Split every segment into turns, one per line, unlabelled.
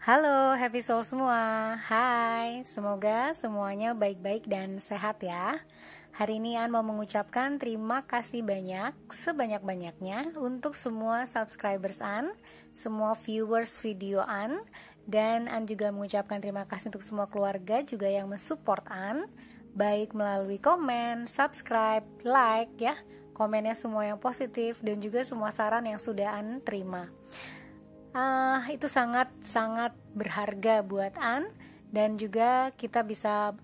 Halo Happy Soul semua. Hai, semoga semuanya baik-baik dan sehat ya. Hari ini An mau mengucapkan terima kasih banyak, sebanyak-banyaknya untuk semua subscribers An, semua viewers video An, dan An juga mengucapkan terima kasih untuk semua keluarga juga yang mensupport An, baik melalui komen, subscribe, like ya, komennya semua yang positif dan juga semua saran yang sudah An terima. Itu sangat berharga buat An, dan juga kita bisa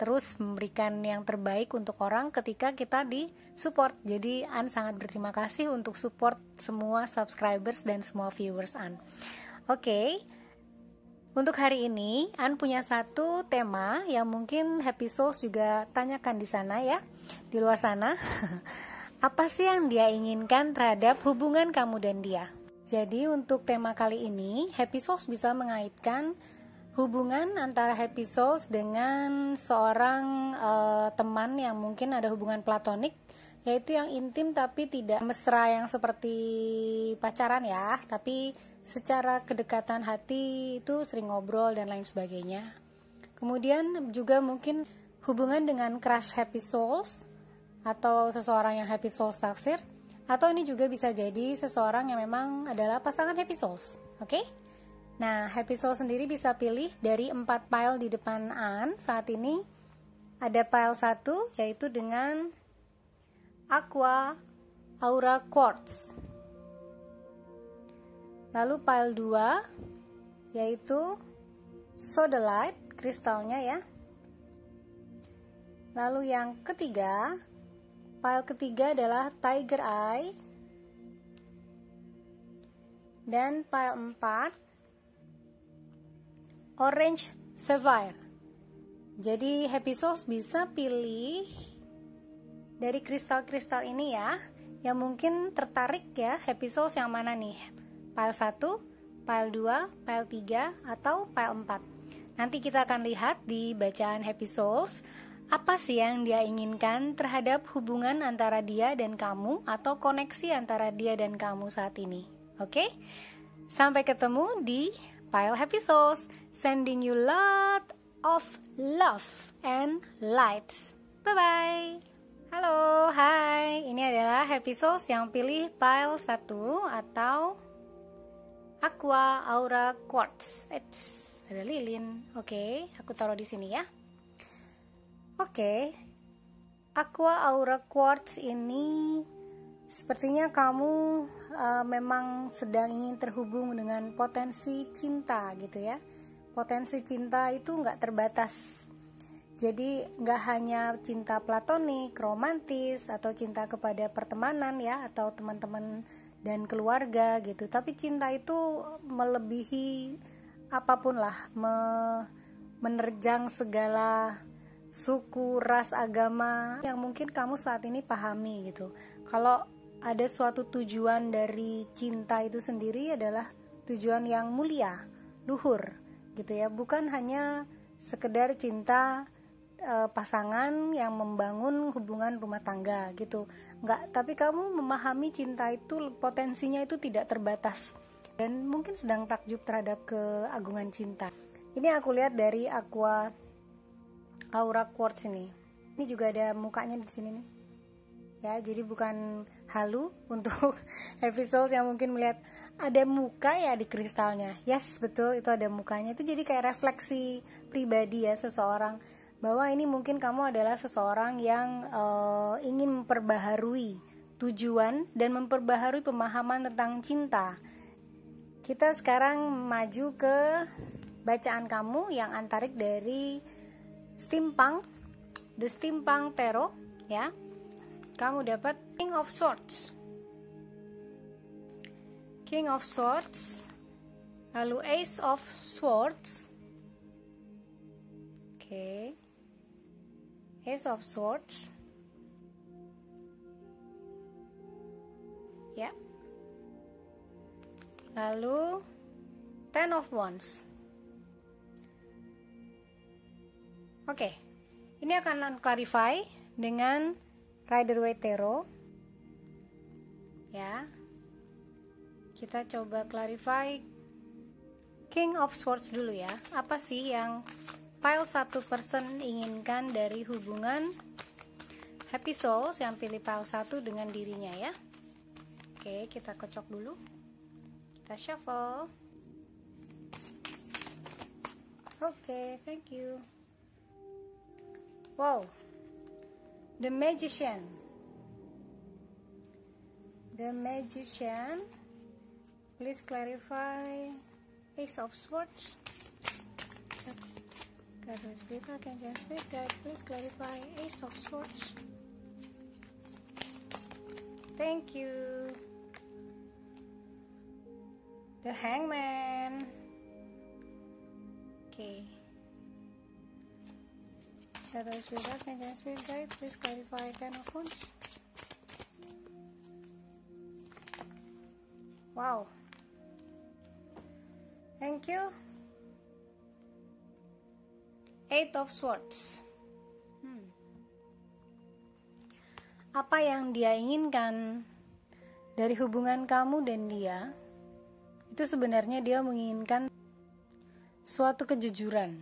terus memberikan yang terbaik untuk orang ketika kita di support. Jadi An sangat berterima kasih untuk support semua subscribers dan semua viewers An. Oke. Untuk hari ini An punya satu tema yang mungkin Happy Souls juga tanyakan di sana ya, di luar sana. Apa sih yang dia inginkan terhadap hubungan kamu dan dia? Jadi untuk tema kali ini, Happy Souls bisa mengaitkan hubungan antara Happy Souls dengan seorang teman yang mungkin ada hubungan platonik, yaitu yang intim tapi tidak mesra yang seperti pacaran ya, tapi secara kedekatan hati itu sering ngobrol dan lain sebagainya. Kemudian juga mungkin hubungan dengan crush Happy Souls atau seseorang yang Happy Souls taksir. Atau ini juga bisa jadi seseorang yang memang adalah pasangan Happy Souls. Oke? Nah, Happy Souls sendiri bisa pilih dari 4 pile di depan An. Saat ini ada pile 1 yaitu dengan Aqua Aura Quartz. Lalu pile 2 yaitu Sodalite, kristalnya ya. Lalu yang ketiga, pile ketiga adalah Tiger Eye. Dan pile 4 Orange Sapphire. Jadi Happy Souls bisa pilih dari kristal-kristal ini ya, yang mungkin tertarik ya Happy Souls yang mana nih? Pile 1, pile 2, pile 3, atau pile 4. Nanti kita akan lihat di bacaan Happy Souls apa sih yang dia inginkan terhadap hubungan antara dia dan kamu atau koneksi antara dia dan kamu saat ini. Oke? Sampai ketemu di pile Happy Souls. Sending you lot of love and lights. Bye-bye. Halo, hai. Ini adalah Happy Souls yang pilih pile 1 atau Aqua Aura Quartz. Ada lilin. Oke, aku taruh di sini ya. Oke, Aqua Aura Quartz ini sepertinya kamu memang sedang ingin terhubung dengan potensi cinta gitu ya. Potensi cinta itu nggak terbatas. Jadi nggak hanya cinta platonik, romantis, atau cinta kepada pertemanan ya, atau teman-teman dan keluarga gitu. Tapi cinta itu melebihi apapun lah, menerjang segala suku, ras, agama yang mungkin kamu saat ini pahami gitu. Kalau ada suatu tujuan dari cinta itu sendiri adalah tujuan yang mulia, luhur gitu ya, bukan hanya sekedar cinta pasangan yang membangun hubungan rumah tangga gitu. Enggak, tapi kamu memahami cinta itu potensinya itu tidak terbatas dan mungkin sedang takjub terhadap keagungan cinta. Ini aku lihat dari Aqua Aura Quartz ini. Ini juga ada mukanya di sini nih. Ya, jadi bukan halu untuk Happy Souls yang mungkin melihat ada muka ya di kristalnya. Yes, betul, itu ada mukanya. Itu jadi kayak refleksi pribadi ya seseorang, bahwa ini mungkin kamu adalah seseorang yang ingin memperbaharui tujuan dan memperbaharui pemahaman tentang cinta. Kita sekarang maju ke bacaan kamu yang antarik dari Steampunk, The Steampunk Tarot ya. Kamu dapat King of Swords, King of Swords, lalu Ace of Swords. Oke. Ace of Swords. Ya. Lalu Ten of Wands. Oke, ini akan clarify dengan Rider-Waite Tarot. Ya, kita coba clarify King of Swords dulu ya. Apa sih yang pile 1 person inginkan dari hubungan Happy Souls yang pilih pile 1 dengan dirinya ya. Oke, kita kocok dulu. Kita shuffle. Oke, thank you. Wow. The Magician. The Magician. Please clarify. Ace of Swords. God will speak, Archangel Spirit Guide. Please clarify. Ace of Swords. Thank you. The Hangman. Okay. God will speak, Archangel Spirit Guide. Please clarify. Ten of Wands. Wow. Thank you. Eight of Swords. Apa yang dia inginkan dari hubungan kamu dan dia, itu sebenarnya dia menginginkan suatu kejujuran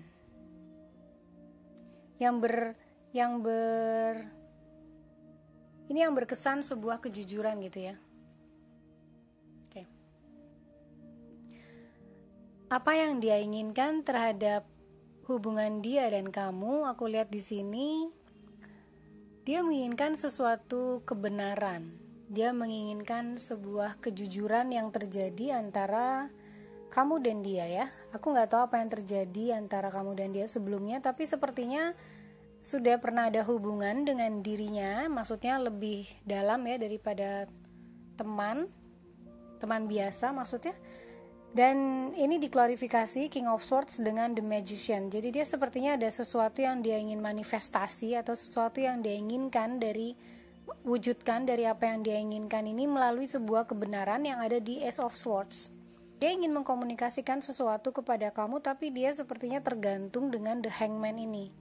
yang berkesan sebuah kejujuran gitu ya. Oke. Apa yang dia inginkan terhadap hubungan dia dan kamu, aku lihat di sini dia menginginkan sesuatu kebenaran. Dia menginginkan sebuah kejujuran yang terjadi antara kamu dan dia ya. Aku nggak tahu apa yang terjadi antara kamu dan dia sebelumnya, tapi sepertinya sudah pernah ada hubungan dengan dirinya, maksudnya lebih dalam ya daripada teman biasa maksudnya. Dan ini diklarifikasi King of Swords dengan The Magician. Jadi dia sepertinya ada sesuatu yang dia ingin manifestasi atau sesuatu yang dia inginkan wujudkan dari apa yang dia inginkan ini melalui sebuah kebenaran yang ada di Ace of Swords. Dia ingin mengkomunikasikan sesuatu kepada kamu, tapi dia sepertinya tergantung dengan The Hangman ini.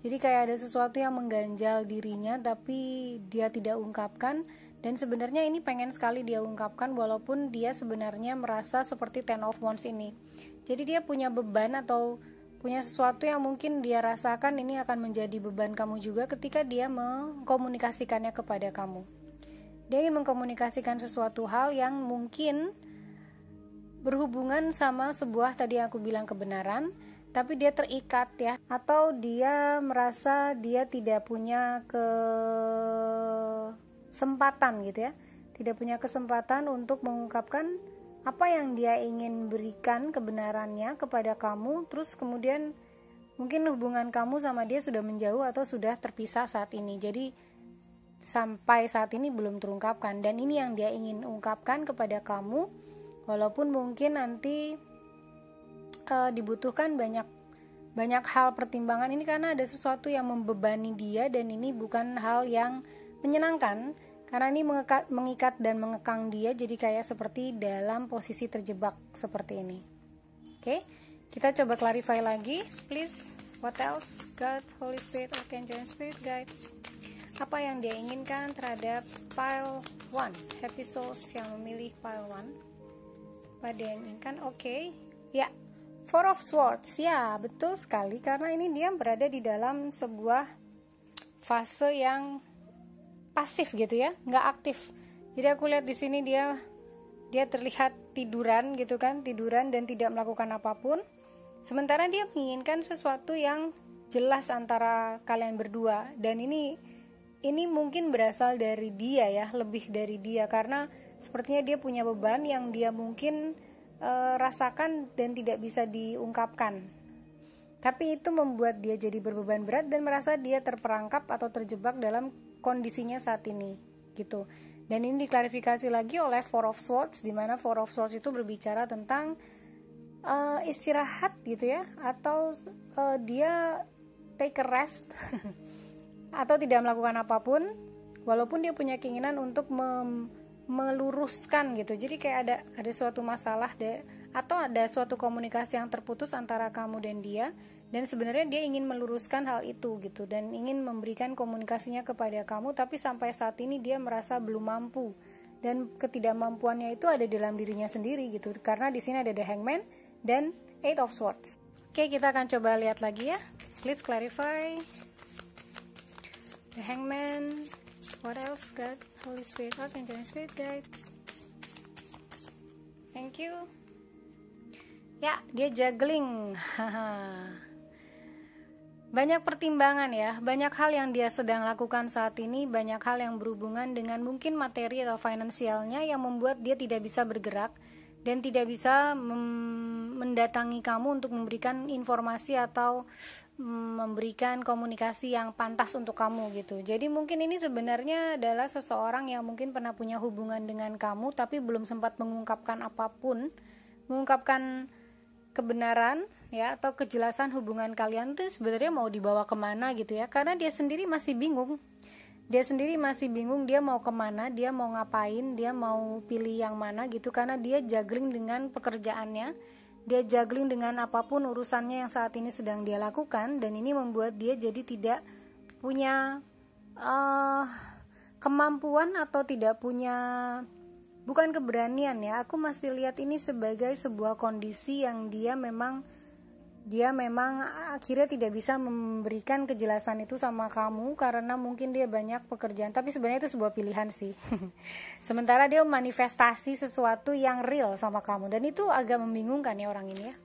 Jadi kayak ada sesuatu yang mengganjal dirinya tapi dia tidak ungkapkan. Dan sebenarnya ini pengen sekali dia ungkapkan walaupun dia sebenarnya merasa seperti Ten of Wands ini. Jadi dia punya beban atau punya sesuatu yang mungkin dia rasakan ini akan menjadi beban kamu juga ketika dia mengkomunikasikannya kepada kamu. Dia ingin mengkomunikasikan sesuatu hal yang mungkin berhubungan sama sebuah tadi yang aku bilang kebenaran, tapi dia terikat ya, atau dia merasa dia tidak punya kesempatan gitu ya, tidak punya kesempatan untuk mengungkapkan apa yang dia ingin berikan kebenarannya kepada kamu. Terus kemudian mungkin hubungan kamu sama dia sudah menjauh atau sudah terpisah saat ini, jadi sampai saat ini belum terungkapkan. Dan ini yang dia ingin ungkapkan kepada kamu, walaupun mungkin nanti dibutuhkan banyak hal pertimbangan ini karena ada sesuatu yang membebani dia, dan ini bukan hal yang menyenangkan karena ini mengikat dan mengekang dia, jadi kayak seperti dalam posisi terjebak seperti ini. Oke, kita coba clarify lagi, please. What else? God, Holy Spirit, Archangel, and Spirit Guide. Apa yang dia inginkan terhadap pile 1, Happy Souls yang memilih pile 1? Apa dia inginkan? Oke, ya, Four of Swords, ya betul sekali, karena ini dia berada di dalam sebuah fase yang pasif gitu ya, nggak aktif. Jadi aku lihat di sini dia terlihat tiduran gitu kan, tiduran dan tidak melakukan apapun. Sementara dia menginginkan sesuatu yang jelas antara kalian berdua, dan ini mungkin berasal dari dia ya, lebih dari dia, karena sepertinya dia punya beban yang dia mungkin rasakan dan tidak bisa diungkapkan. Tapi itu membuat dia jadi berbeban berat dan merasa dia terperangkap atau terjebak dalam kondisinya saat ini gitu. Dan ini diklarifikasi lagi oleh Four of Swords, di mana Four of Swords itu berbicara tentang istirahat gitu ya, atau dia take a rest atau tidak melakukan apapun walaupun dia punya keinginan untuk meluruskan gitu. Jadi kayak ada suatu masalah atau ada suatu komunikasi yang terputus antara kamu dan dia, dan sebenarnya dia ingin meluruskan hal itu gitu, dan ingin memberikan komunikasinya kepada kamu, tapi sampai saat ini dia merasa belum mampu, dan ketidakmampuannya itu ada dalam dirinya sendiri gitu. Karena di sini ada The Hangman dan Eight of Swords. Oke, kita akan coba lihat lagi ya. Please clarify. The Hangman. What else? God, Holy Spirit, Archangel, and Spirit Guide. Thank you. Ya, dia juggling. Banyak pertimbangan ya, banyak hal yang dia sedang lakukan saat ini, banyak hal yang berhubungan dengan mungkin materi atau finansialnya yang membuat dia tidak bisa bergerak dan tidak bisa mendatangi kamu untuk memberikan informasi atau memberikan komunikasi yang pantas untuk kamu gitu. Jadi mungkin ini sebenarnya adalah seseorang yang mungkin pernah punya hubungan dengan kamu tapi belum sempat mengungkapkan apapun, mengungkapkan kebenaran ya atau kejelasan hubungan kalian tuh sebenarnya mau dibawa kemana gitu ya, karena dia sendiri masih bingung. Dia mau kemana, dia mau ngapain, dia mau pilih yang mana gitu, karena dia juggling dengan pekerjaannya, dia juggling dengan apapun urusannya yang saat ini sedang dia lakukan, dan ini membuat dia jadi tidak punya kemampuan atau tidak punya, bukan keberanian ya, aku masih lihat ini sebagai sebuah kondisi yang dia memang akhirnya tidak bisa memberikan kejelasan itu sama kamu karena mungkin dia banyak pekerjaan, tapi sebenarnya itu sebuah pilihan sih. Sementara dia manifestasi sesuatu yang real sama kamu, dan itu agak membingungkan ya orang ini ya.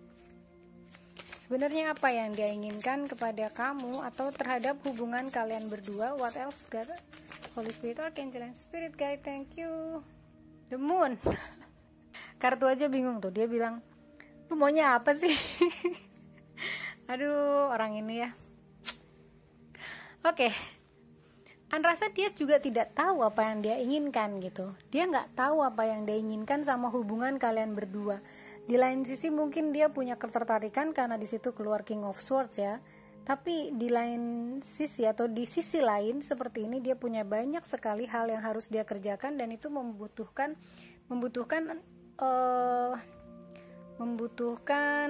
Sebenarnya apa yang dia inginkan kepada kamu atau terhadap hubungan kalian berdua? What else? God, Holy Spirit, Archangel, and Spirit Guide. Thank you. The Moon. Kartu aja bingung tuh, dia bilang, lu maunya apa sih? Aduh, orang ini ya. Oke. Rasa dia juga tidak tahu apa yang dia inginkan gitu. Dia nggak tahu apa yang dia inginkan sama hubungan kalian berdua. Di lain sisi mungkin dia punya ketertarikan karena di situ keluar King of Swords ya. Tapi di lain sisi atau di sisi lain seperti ini dia punya banyak sekali hal yang harus dia kerjakan, dan itu membutuhkan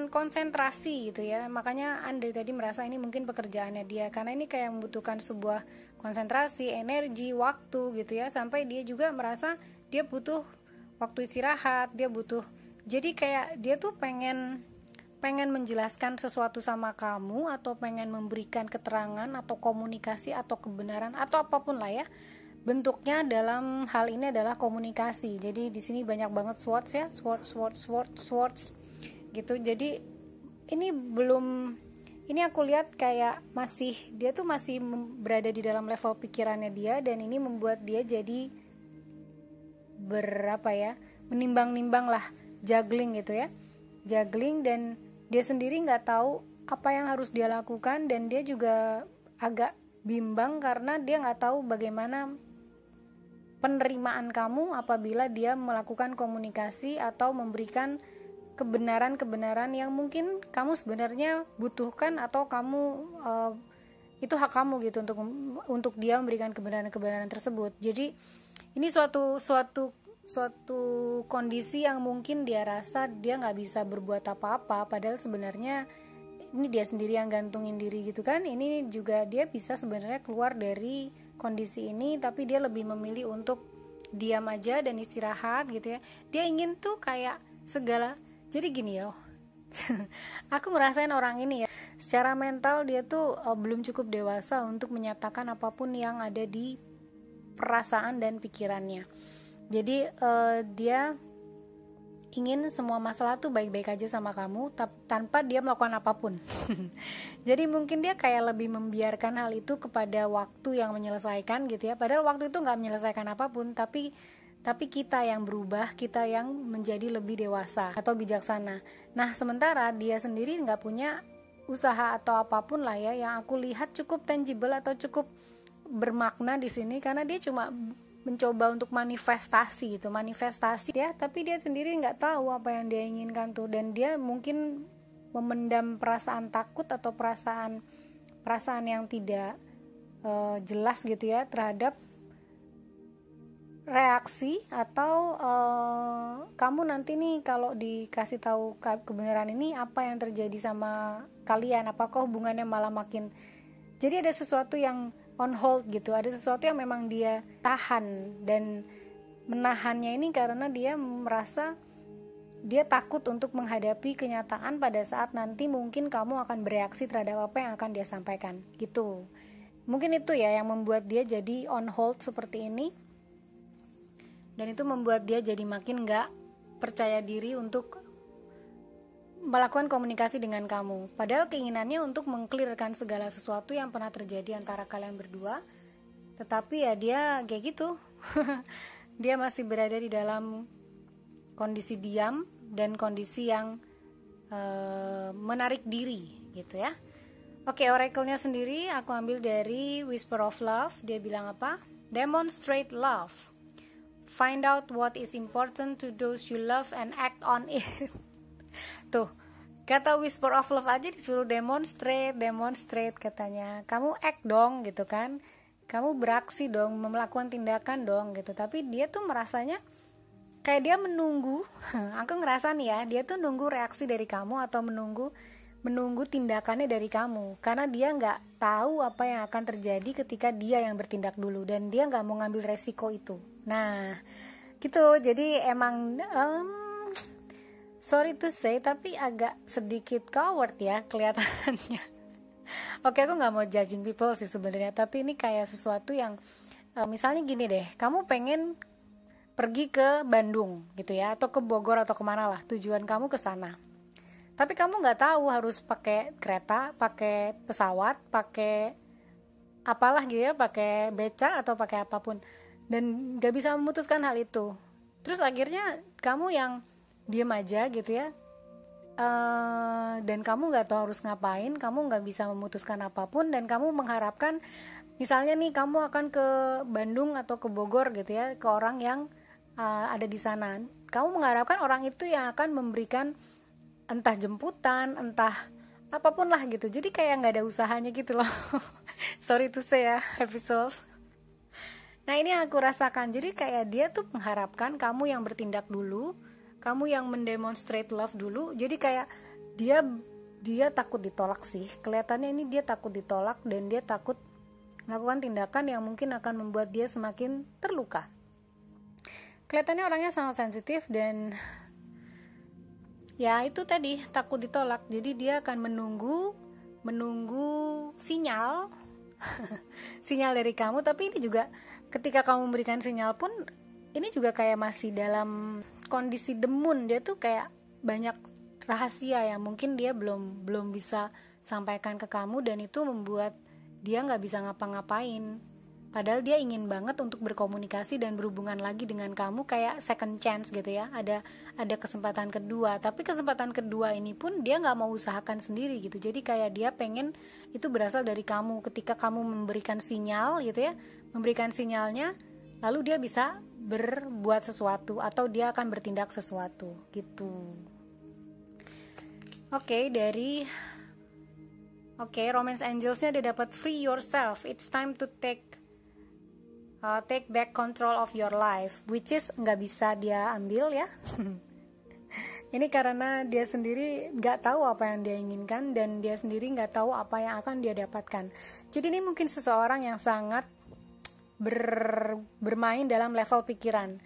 konsentrasi gitu ya. Makanya Andre tadi merasa ini mungkin pekerjaannya dia, karena ini kayak membutuhkan sebuah konsentrasi, energi, waktu gitu ya, sampai dia juga merasa dia butuh waktu istirahat, dia butuh, jadi kayak dia tuh pengen menjelaskan sesuatu sama kamu atau pengen memberikan keterangan atau komunikasi atau kebenaran atau apapun lah ya. Bentuknya dalam hal ini adalah komunikasi. Jadi di sini banyak banget swords ya, swords gitu. Jadi ini aku lihat kayak dia tuh masih berada di dalam level pikirannya dia, dan ini membuat dia jadi menimbang-nimbang lah, juggling gitu ya, dan dia sendiri nggak tahu apa yang harus dia lakukan, dan dia juga agak bimbang karena dia nggak tahu bagaimana penerimaan kamu apabila dia melakukan komunikasi atau memberikan kebenaran-kebenaran yang mungkin kamu sebenarnya butuhkan, atau kamu itu hak kamu gitu untuk dia memberikan kebenaran-kebenaran tersebut. Jadi ini suatu kondisi yang mungkin dia rasa dia nggak bisa berbuat apa-apa, padahal sebenarnya ini dia sendiri yang gantungin diri gitu kan. Ini juga dia bisa sebenarnya keluar dari kondisi ini, tapi dia lebih memilih untuk diam aja dan istirahat gitu ya. Dia ingin tuh kayak segala, jadi gini loh. Aku ngerasain orang ini ya, secara mental dia tuh belum cukup dewasa untuk menyatakan apapun yang ada di perasaan dan pikirannya. Jadi dia ingin semua masalah tuh baik-baik aja sama kamu tanpa dia melakukan apapun. Jadi mungkin dia kayak lebih membiarkan hal itu kepada waktu yang menyelesaikan gitu ya. Padahal waktu itu nggak menyelesaikan apapun, tapi kita yang berubah, kita yang menjadi lebih dewasa atau bijaksana. Nah sementara dia sendiri nggak punya usaha atau apapun lah ya yang aku lihat cukup tangible atau cukup bermakna di sini, karena dia cuma mencoba untuk manifestasi ya, tapi dia sendiri nggak tahu apa yang dia inginkan tuh, dan dia mungkin memendam perasaan takut atau perasaan yang tidak jelas gitu ya terhadap reaksi atau kamu nanti nih kalau dikasih tahu kebenaran ini apa yang terjadi sama kalian, apakah hubungannya malah makin, jadi ada sesuatu yang on hold gitu, ada sesuatu yang memang dia tahan, dan menahannya ini karena dia merasa dia takut untuk menghadapi kenyataan pada saat nanti mungkin kamu akan bereaksi terhadap apa yang akan dia sampaikan gitu. Mungkin itu ya yang membuat dia jadi on hold seperti ini, dan itu membuat dia jadi makin gak percaya diri untuk melakukan komunikasi dengan kamu, padahal keinginannya untuk mengklirkan segala sesuatu yang pernah terjadi antara kalian berdua. Tetapi ya dia kayak gitu. Dia masih berada di dalam kondisi diam dan kondisi yang menarik diri gitu ya. Oke, oracle-nya sendiri aku ambil dari Whisper of Love. Dia bilang apa? Demonstrate love. Find out what is important to those you love and act on it. Tuh, kata Whisper of Love aja disuruh demonstrate katanya. Kamu act dong gitu kan. Kamu beraksi dong, melakukan tindakan dong gitu. Tapi dia tuh merasanya kayak dia menunggu. Aku ngerasa nih ya, dia tuh nunggu reaksi dari kamu atau menunggu tindakannya dari kamu. Karena dia nggak tahu apa yang akan terjadi ketika dia yang bertindak dulu. Dan dia nggak mau ngambil resiko itu. Nah, gitu. Jadi emang sorry to say, tapi agak sedikit coward ya kelihatannya. Oke, aku nggak mau judging people sih sebenarnya, tapi ini kayak sesuatu yang misalnya gini deh, kamu pengen pergi ke Bandung gitu ya, atau ke Bogor atau kemana lah, tujuan kamu ke sana. Tapi kamu nggak tahu harus pakai kereta, pakai pesawat, pakai apalah gitu ya, pakai beca atau pakai apapun, dan nggak bisa memutuskan hal itu. Terus akhirnya kamu yang diem aja gitu ya, dan kamu nggak tahu harus ngapain, kamu nggak bisa memutuskan apapun, dan kamu mengharapkan misalnya nih kamu akan ke Bandung atau ke Bogor gitu ya, ke orang yang ada di sana. Kamu mengharapkan orang itu yang akan memberikan entah jemputan, entah apapun lah gitu. Jadi kayak nggak ada usahanya gitu loh. Sorry to say ya, happy souls. Nah, ini yang aku rasakan. Jadi kayak dia tuh mengharapkan kamu yang bertindak dulu, kamu yang mendemonstrate love dulu. Jadi kayak dia takut ditolak sih. Kelihatannya ini dia takut ditolak, dan dia takut melakukan tindakan yang mungkin akan membuat dia semakin terluka. Kelihatannya orangnya sangat sensitif, dan ya itu tadi, takut ditolak. Jadi dia akan menunggu sinyal sinyal dari kamu. Tapi ini juga ketika kamu memberikan sinyal pun, ini juga kayak masih dalam kondisi demun. Dia tuh kayak banyak rahasia yang mungkin dia belum bisa sampaikan ke kamu, dan itu membuat dia nggak bisa ngapa-ngapain. Padahal dia ingin banget untuk berkomunikasi dan berhubungan lagi dengan kamu, kayak second chance gitu ya, ada kesempatan kedua. Tapi kesempatan kedua ini pun dia nggak mau usahakan sendiri gitu. Jadi kayak dia pengen itu berasal dari kamu. Ketika kamu memberikan sinyal gitu ya, memberikan sinyalnya, lalu dia bisa berbuat sesuatu atau dia akan bertindak sesuatu gitu. Oke, Romance Angels-nya dia dapat free yourself. It's time to take back control of your life, which is nggak bisa dia ambil ya. Ini karena dia sendiri nggak tahu apa yang dia inginkan, dan dia sendiri nggak tahu apa yang akan dia dapatkan. Jadi ini mungkin seseorang yang sangat bermain dalam level pikiran.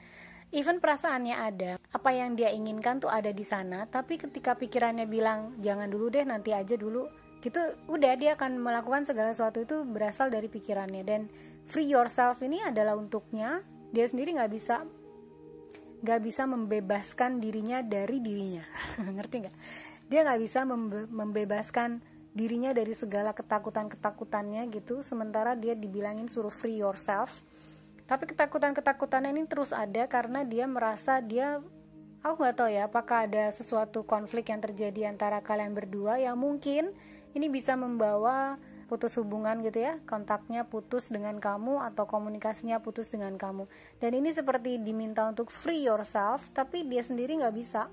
Even perasaannya ada, apa yang dia inginkan tuh ada di sana, tapi ketika pikirannya bilang jangan dulu deh, nanti aja dulu, gitu, udah dia akan melakukan segala sesuatu itu berasal dari pikirannya. Dan free yourself ini adalah untuknya dia sendiri, nggak bisa membebaskan dirinya dari dirinya. Ngerti nggak? Dia nggak bisa membebaskan dirinya dari segala ketakutannya gitu, sementara dia dibilangin suruh free yourself. Tapi ketakutannya ini terus ada karena dia merasa aku nggak tahu ya, apakah ada sesuatu konflik yang terjadi antara kalian berdua yang mungkin ini bisa membawa putus hubungan gitu ya, kontaknya putus dengan kamu atau komunikasinya putus dengan kamu. Dan ini seperti diminta untuk free yourself, tapi dia sendiri nggak bisa.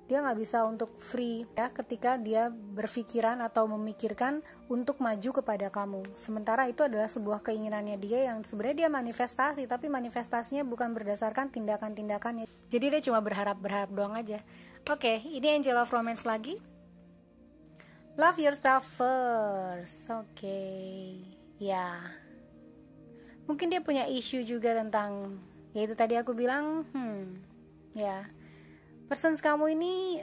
Dia nggak bisa untuk free ya ketika dia berpikiran atau memikirkan untuk maju kepada kamu. Sementara itu adalah sebuah keinginannya dia yang sebenarnya dia manifestasi, tapi manifestasinya bukan berdasarkan tindakan-tindakannya. Jadi dia cuma berharap doang aja. Oke, ini Angel of Romance lagi. Love yourself first. Oke. Ya. Mungkin dia punya isu juga tentang, yaitu tadi aku bilang, ya. persons kamu ini,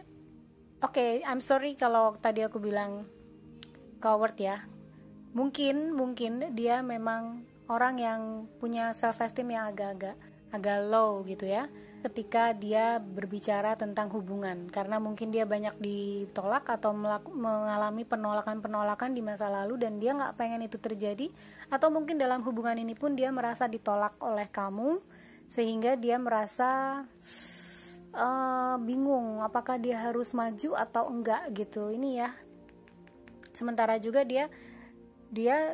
oke, I'm sorry kalau tadi aku bilang coward ya. Mungkin dia memang orang yang punya self esteem yang agak low gitu ya, ketika dia berbicara tentang hubungan, karena mungkin dia banyak ditolak atau mengalami penolakan di masa lalu dan dia nggak pengen itu terjadi, atau mungkin dalam hubungan ini pun dia merasa ditolak oleh kamu sehingga dia merasa bingung apakah dia harus maju atau enggak gitu. Ini ya, sementara juga dia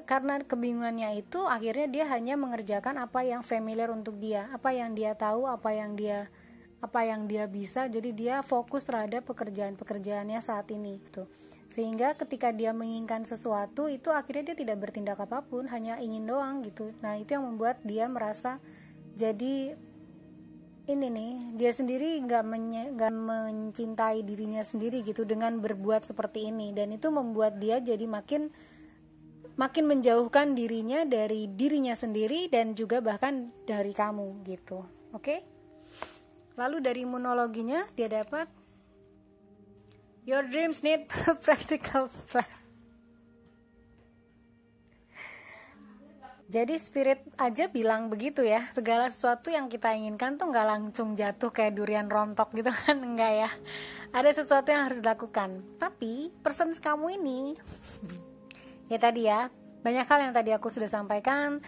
karena kebingungannya itu akhirnya dia hanya mengerjakan apa yang familiar untuk dia, apa yang dia tahu, apa yang dia bisa. Jadi dia fokus terhadap pekerjaannya saat ini gitu. Sehingga ketika dia menginginkan sesuatu itu akhirnya dia tidak bertindak apapun, hanya ingin doang gitu. Nah, itu yang membuat dia merasa jadi ini nih, dia sendiri nggak mencintai dirinya sendiri gitu dengan berbuat seperti ini, dan itu membuat dia jadi makin menjauhkan dirinya dari dirinya sendiri dan juga bahkan dari kamu gitu. Oke? Lalu dari monologinya dia dapat, your dreams need practical plan. Jadi spirit aja bilang begitu ya, segala sesuatu yang kita inginkan tuh nggak langsung jatuh kayak durian rontok gitu kan, enggak ya. Ada sesuatu yang harus dilakukan. Tapi persons kamu ini ya tadi ya, banyak hal yang tadi aku sudah sampaikan.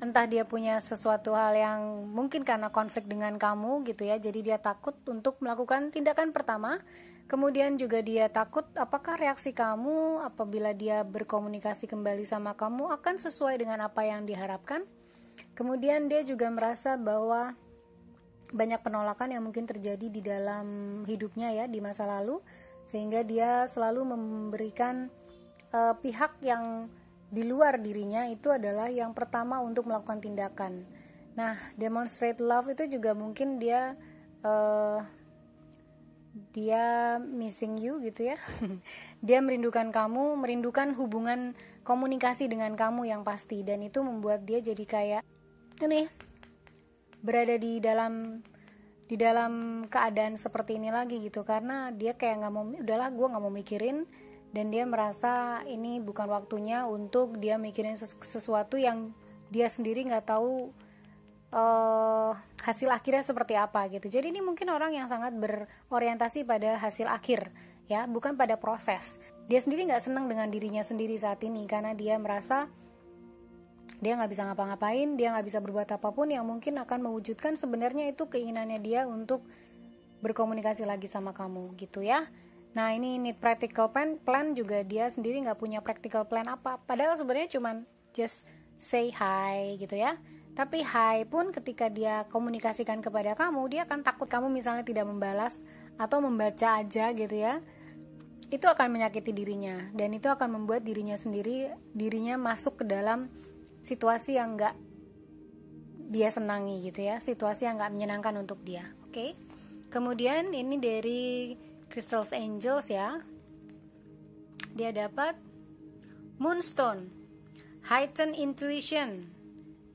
Entah dia punya sesuatu hal yang mungkin karena konflik dengan kamu gitu ya, jadi dia takut untuk melakukan tindakan pertama. Kemudian juga dia takut apakah reaksi kamu apabila dia berkomunikasi kembali sama kamu akan sesuai dengan apa yang diharapkan. Kemudian dia juga merasa bahwa banyak penolakan yang mungkin terjadi di dalam hidupnya ya di masa lalu, sehingga dia selalu memberikan pihak yang di luar dirinya itu adalah yang pertama untuk melakukan tindakan. Nah, demonstrate love itu juga mungkin dia missing you gitu ya. Dia merindukan kamu, merindukan hubungan komunikasi dengan kamu yang pasti, dan itu membuat dia jadi kayak ini, berada di dalam keadaan seperti ini lagi gitu, karena dia kayak nggak mau, udahlah gue nggak mau mikirin. Dan dia merasa ini bukan waktunya untuk dia mikirin sesuatu yang dia sendiri nggak tahu hasil akhirnya seperti apa gitu. Jadi ini mungkin orang yang sangat berorientasi pada hasil akhir ya, bukan pada proses. Dia sendiri nggak senang dengan dirinya sendiri saat ini karena dia merasa dia nggak bisa ngapa-ngapain, dia nggak bisa berbuat apapun yang mungkin akan mewujudkan sebenarnya itu keinginannya dia untuk berkomunikasi lagi sama kamu gitu ya. Nah, ini need practical plan juga, dia sendiri nggak punya practical plan apa. Padahal sebenarnya cuman just say hi gitu ya. Tapi hi pun ketika dia komunikasikan kepada kamu, dia akan takut kamu misalnya tidak membalas atau membaca aja gitu ya. Itu akan menyakiti dirinya, dan itu akan membuat dirinya masuk ke dalam situasi yang nggak dia senangi gitu ya. Situasi yang nggak menyenangkan untuk dia. Oke? Kemudian ini dari Crystal Angels ya, dia dapat Moonstone, heighten intuition,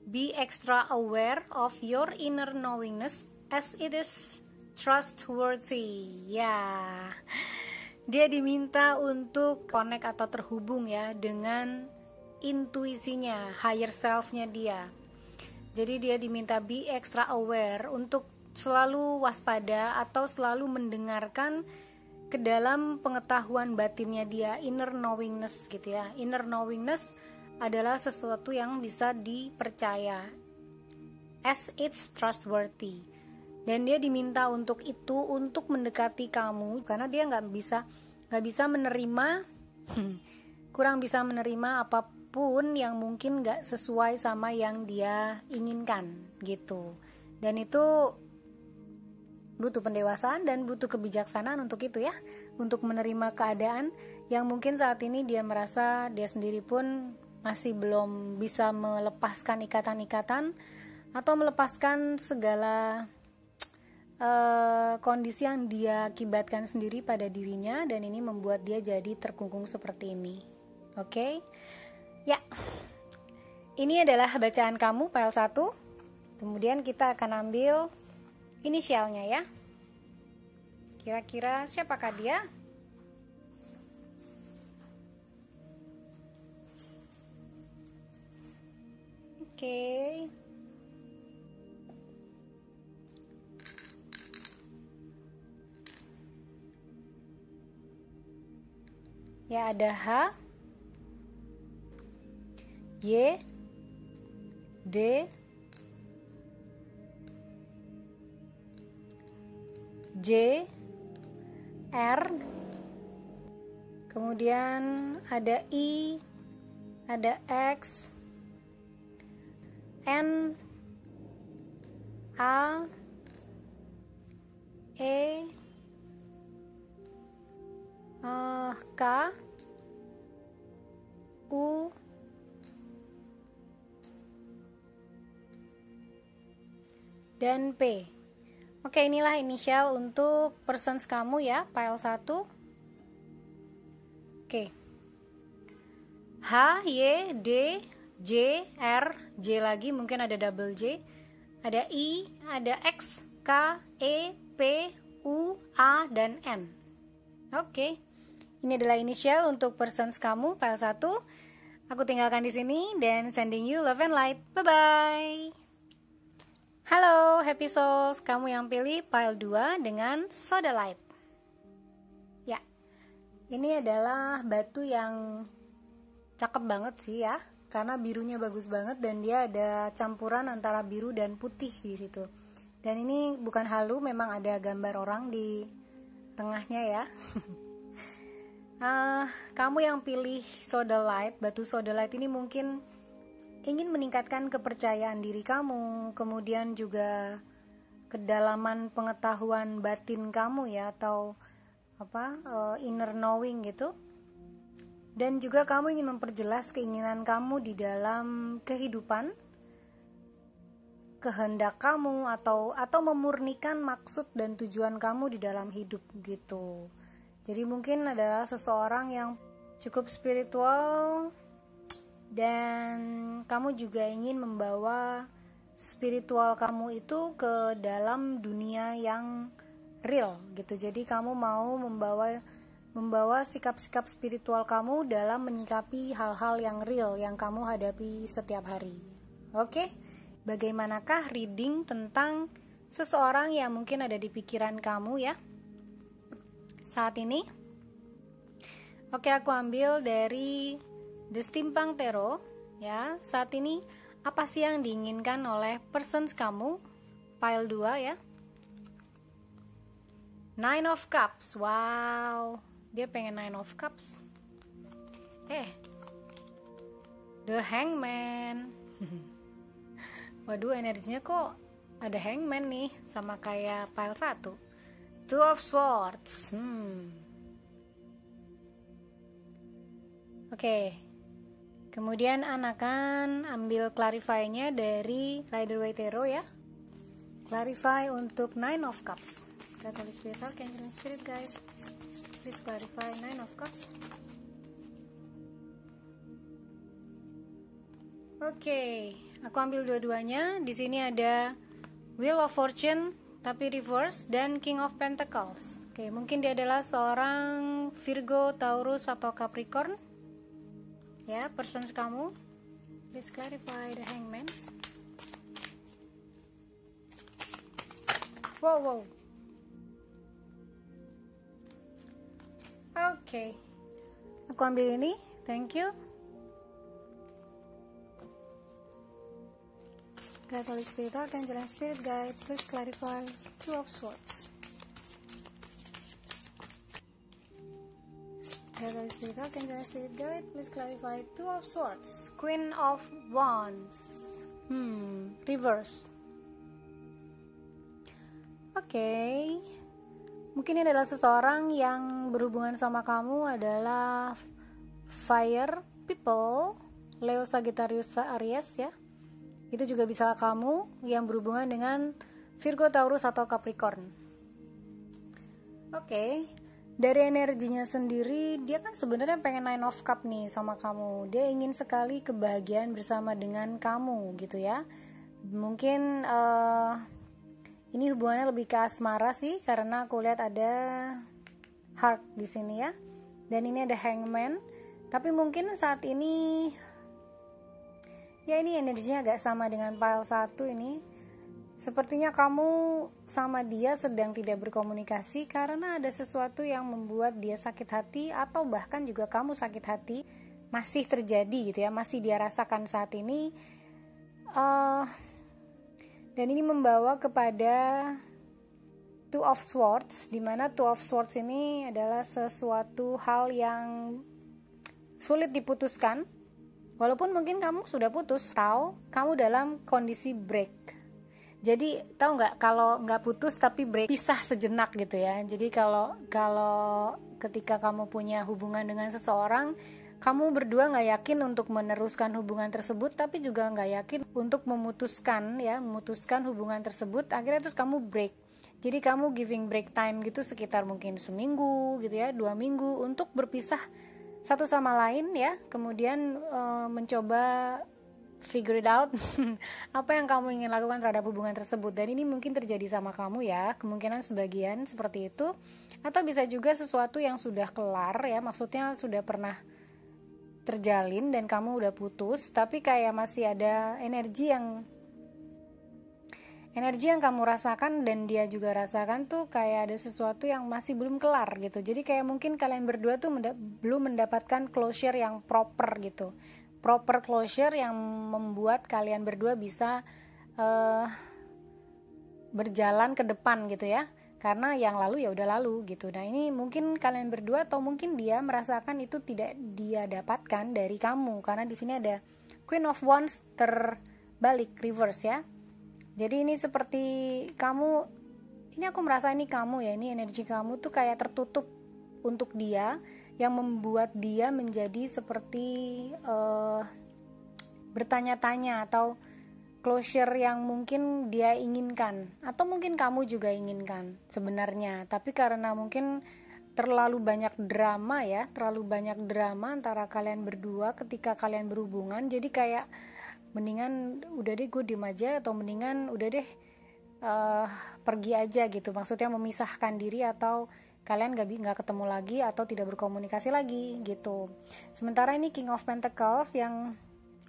be extra aware of your inner knowingness as it is trustworthy. Ya, dia diminta untuk connect atau terhubung ya dengan intuisinya, higher self-nya dia. Jadi dia diminta be extra aware untuk selalu waspada atau selalu mendengarkan ke dalam pengetahuan batinnya dia, inner knowingness gitu ya. Inner knowingness adalah sesuatu yang bisa dipercaya, as it's trustworthy. Dan dia diminta untuk itu, untuk mendekati kamu, karena dia nggak bisa menerima kurang bisa menerima apapun yang mungkin nggak sesuai sama yang dia inginkan gitu. Dan itu butuh pendewasaan dan butuh kebijaksanaan untuk itu ya, untuk menerima keadaan yang mungkin saat ini dia merasa dia sendiri pun masih belum bisa melepaskan ikatan-ikatan atau melepaskan segala kondisi yang dia akibatkan sendiri pada dirinya, dan ini membuat dia jadi terkungkung seperti ini. Oke? Ya. Ini adalah bacaan kamu file 1. Kemudian kita akan ambil inisialnya ya. Kira-kira siapakah dia? Oke. Ya, ada H, Y, D, J, R, kemudian ada I, ada X, N, A, E, K, U, dan P. Oke, inilah inisial untuk persons kamu ya, file 1. Oke. H, Y, D, J, R, J lagi, mungkin ada double J. Ada I, ada X, K, E, P, U, A, dan N. Oke. Ini adalah inisial untuk persons kamu, file 1. Aku tinggalkan di sini dan sending you love and light. Bye-bye. Halo, Happy Souls. Kamu yang pilih file 2 dengan Sodalite. Ya, ini adalah batu yang cakep banget sih ya, karena birunya bagus banget dan dia ada campuran antara biru dan putih di situ. Dan ini bukan halu, memang ada gambar orang di tengahnya ya. Kamu yang pilih Sodalite, batu Sodalite ini mungkin ingin meningkatkan kepercayaan diri kamu, kemudian juga kedalaman pengetahuan batin kamu ya, atau inner knowing gitu. Dan juga kamu ingin memperjelas keinginan kamu di dalam kehidupan, kehendak kamu, atau memurnikan maksud dan tujuan kamu di dalam hidup gitu. Jadi mungkin adalah seseorang yang cukup spiritual, dan kamu juga ingin membawa spiritual kamu itu ke dalam dunia yang real gitu. Jadi kamu mau membawa sikap-sikap spiritual kamu dalam menyikapi hal-hal yang real yang kamu hadapi setiap hari. Oke? Bagaimanakah reading tentang seseorang yang mungkin ada di pikiran kamu ya saat ini? Oke, aku ambil dari The Steampunk Tarot ya. Saat ini apa sih yang diinginkan oleh persons kamu? Pile 2 ya. Nine of Cups. Wow, dia pengen Nine of Cups. The Hangman. Waduh, energinya kok ada Hangman nih, sama kayak pile 1. Two of Swords. Oke. Kemudian akan ambil clarify-nya dari Rider-Waite Tarot ya. Clarify untuk Nine of Cups. Kita tulis spiritual, can you spirit guide? Please clarify Nine of Cups. Oke, aku ambil dua-duanya. Di sini ada Wheel of Fortune tapi reverse dan King of Pentacles. Oke, mungkin dia adalah seorang Virgo, Taurus atau Capricorn. Ya, persons kamu. Please clarify the Hangman. Wow. Oke. Aku ambil ini. Thank you. God, Holy Spirit, Archangel and Spirit Guide, please clarify Two of Swords. Holy Spirit, Archangel and Spirit Guide, please clarify Two of Swords. Queen of Wands. Reverse. Oke. Mungkin ini adalah seseorang yang berhubungan sama kamu adalah fire people, Leo, Sagittarius, Aries ya. Itu juga bisa kamu yang berhubungan dengan Virgo, Taurus atau Capricorn. Oke. Dari energinya sendiri, dia kan sebenarnya pengen Nine of Cup nih sama kamu. Dia ingin sekali kebahagiaan bersama dengan kamu gitu ya. Mungkin Ini hubungannya lebih ke asmara sih, karena aku lihat ada heart di sini ya. Dan ini ada hangman. Tapi mungkin saat ini ya ini energinya agak sama dengan pile 1 ini. Sepertinya kamu sama dia sedang tidak berkomunikasi karena ada sesuatu yang membuat dia sakit hati, atau bahkan juga kamu sakit hati masih terjadi gitu ya, masih dia rasakan saat ini. Dan ini membawa kepada Two of Swords, dimana Two of Swords ini adalah sesuatu hal yang sulit diputuskan, walaupun mungkin kamu sudah putus, tahu kamu dalam kondisi break. Jadi tahu nggak, kalau nggak putus tapi break, pisah sejenak gitu ya. Jadi kalau ketika kamu punya hubungan dengan seseorang, kamu berdua nggak yakin untuk meneruskan hubungan tersebut, tapi juga nggak yakin untuk memutuskan hubungan tersebut. Akhirnya terus kamu break. Jadi kamu giving break time gitu, sekitar mungkin seminggu gitu ya, 2 minggu untuk berpisah satu sama lain ya. Kemudian mencoba figure it out apa yang kamu ingin lakukan terhadap hubungan tersebut. Dan ini mungkin terjadi sama kamu ya, kemungkinan sebagian seperti itu. Atau bisa juga sesuatu yang sudah kelar ya, maksudnya sudah pernah terjalin dan kamu udah putus, tapi kayak masih ada energi yang kamu rasakan dan dia juga rasakan tuh, kayak ada sesuatu yang masih belum kelar gitu. Jadi kayak mungkin kalian berdua tuh belum mendapatkan closure yang proper gitu, proper closure yang membuat kalian berdua bisa berjalan ke depan gitu ya. Karena yang lalu ya udah lalu gitu. Nah ini mungkin kalian berdua atau mungkin dia merasakan itu tidak dia dapatkan dari kamu, karena di sini ada Queen of Wands terbalik reverse ya. Jadi ini seperti kamu, ini aku merasa ini kamu ya, ini energi kamu tuh kayak tertutup untuk dia, yang membuat dia menjadi seperti bertanya-tanya atau closure yang mungkin dia inginkan, atau mungkin kamu juga inginkan sebenarnya, tapi karena mungkin terlalu banyak drama ya, terlalu banyak drama antara kalian berdua ketika kalian berhubungan. Jadi kayak mendingan udah deh gue diem aja, atau mendingan udah deh pergi aja gitu, maksudnya memisahkan diri, atau kalian nggak ketemu lagi atau tidak berkomunikasi lagi gitu. Sementara ini King of Pentacles yang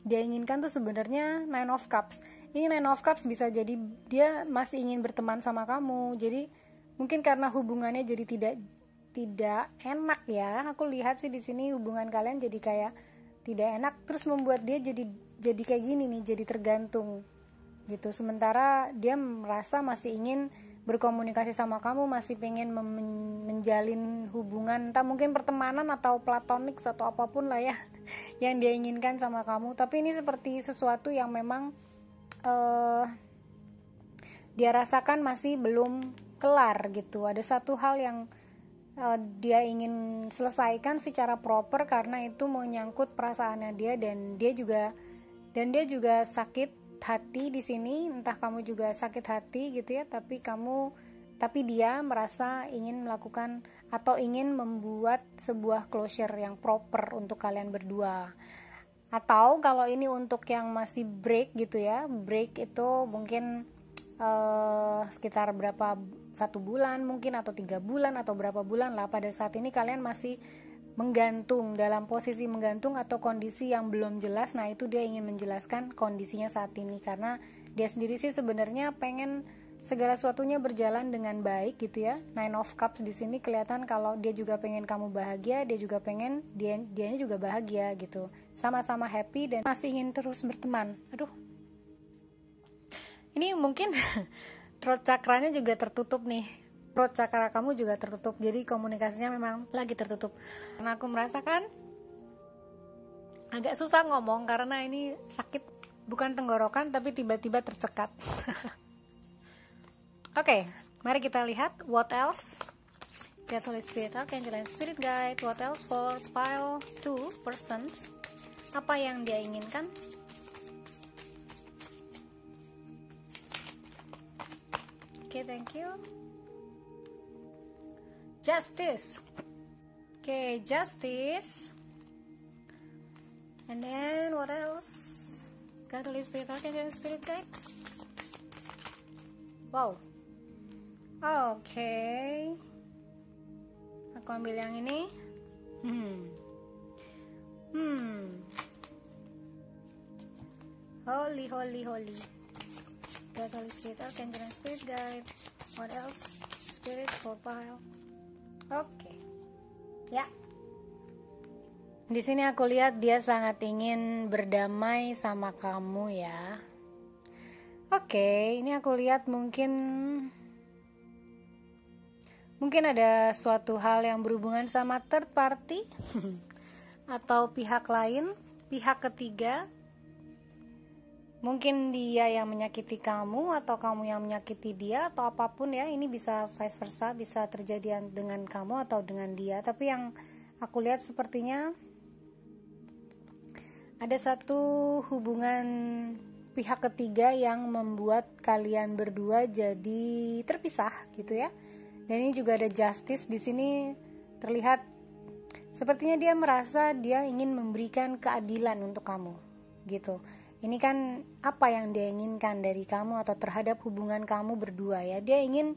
dia inginkan tuh sebenarnya Nine of Cups. Ini Nine of Cups bisa jadi dia masih ingin berteman sama kamu. Jadi mungkin karena hubungannya jadi tidak enak ya. Aku lihat sih di sini hubungan kalian jadi kayak tidak enak, terus membuat dia jadi kayak gini nih, jadi tergantung gitu. Sementara dia merasa masih ingin berkomunikasi sama kamu, masih pengen menjalin hubungan, entah mungkin pertemanan atau platonik atau apapun lah ya yang dia inginkan sama kamu. Tapi ini seperti sesuatu yang memang dia rasakan masih belum kelar gitu. Ada satu hal yang dia ingin selesaikan secara proper, karena itu menyangkut perasaannya dia, dan dia juga sakit hati di sini. Entah kamu juga sakit hati gitu ya, tapi dia merasa ingin melakukan atau ingin membuat sebuah closure yang proper untuk kalian berdua. Atau kalau ini untuk yang masih break gitu ya, break itu mungkin sekitar berapa, 1 bulan mungkin, atau 3 bulan, atau berapa bulan lah. Pada saat ini kalian masih menggantung, dalam posisi menggantung atau kondisi yang belum jelas. Nah itu dia ingin menjelaskan kondisinya saat ini, karena dia sendiri sih sebenarnya pengen segala sesuatunya berjalan dengan baik gitu ya. Nine of Cups di sini kelihatan kalau dia juga pengen kamu bahagia, dia juga pengen dianya juga bahagia gitu, sama-sama happy dan masih ingin terus berteman. Aduh, ini mungkin throat chakranya juga tertutup nih, throat chakra kamu juga tertutup, jadi komunikasinya memang lagi tertutup. Karena aku merasakan agak susah ngomong karena ini sakit, bukan tenggorokan tapi tiba-tiba tercekat. Oke, mari kita lihat what else. Get Holy Spirit, Archangel and Spirit Guide. What else for pile 2 persons? Apa yang dia inginkan? Oke, thank you. Justice. Oke, Justice. And then what else? God, Holy Spirit, Archangel and Spirit Guide. Wow, Oke. Aku ambil yang ini. Holy. God, Holy Spirit, Archangel, Spirit Guide. What else? Spirit Profile. Oke. Ya. Di sini aku lihat dia sangat ingin berdamai sama kamu ya. Oke, ini aku lihat mungkin ada suatu hal yang berhubungan sama third party atau pihak lain, pihak ketiga. Mungkin dia yang menyakiti kamu atau kamu yang menyakiti dia atau apapun ya. Ini bisa vice versa, bisa terjadi dengan kamu atau dengan dia. Tapi yang aku lihat sepertinya ada satu hubungan pihak ketiga yang membuat kalian berdua jadi terpisah gitu ya. Dan ini juga ada justice di sini, terlihat sepertinya dia merasa dia ingin memberikan keadilan untuk kamu gitu. Ini kan apa yang dia inginkan dari kamu atau terhadap hubungan kamu berdua ya. Dia ingin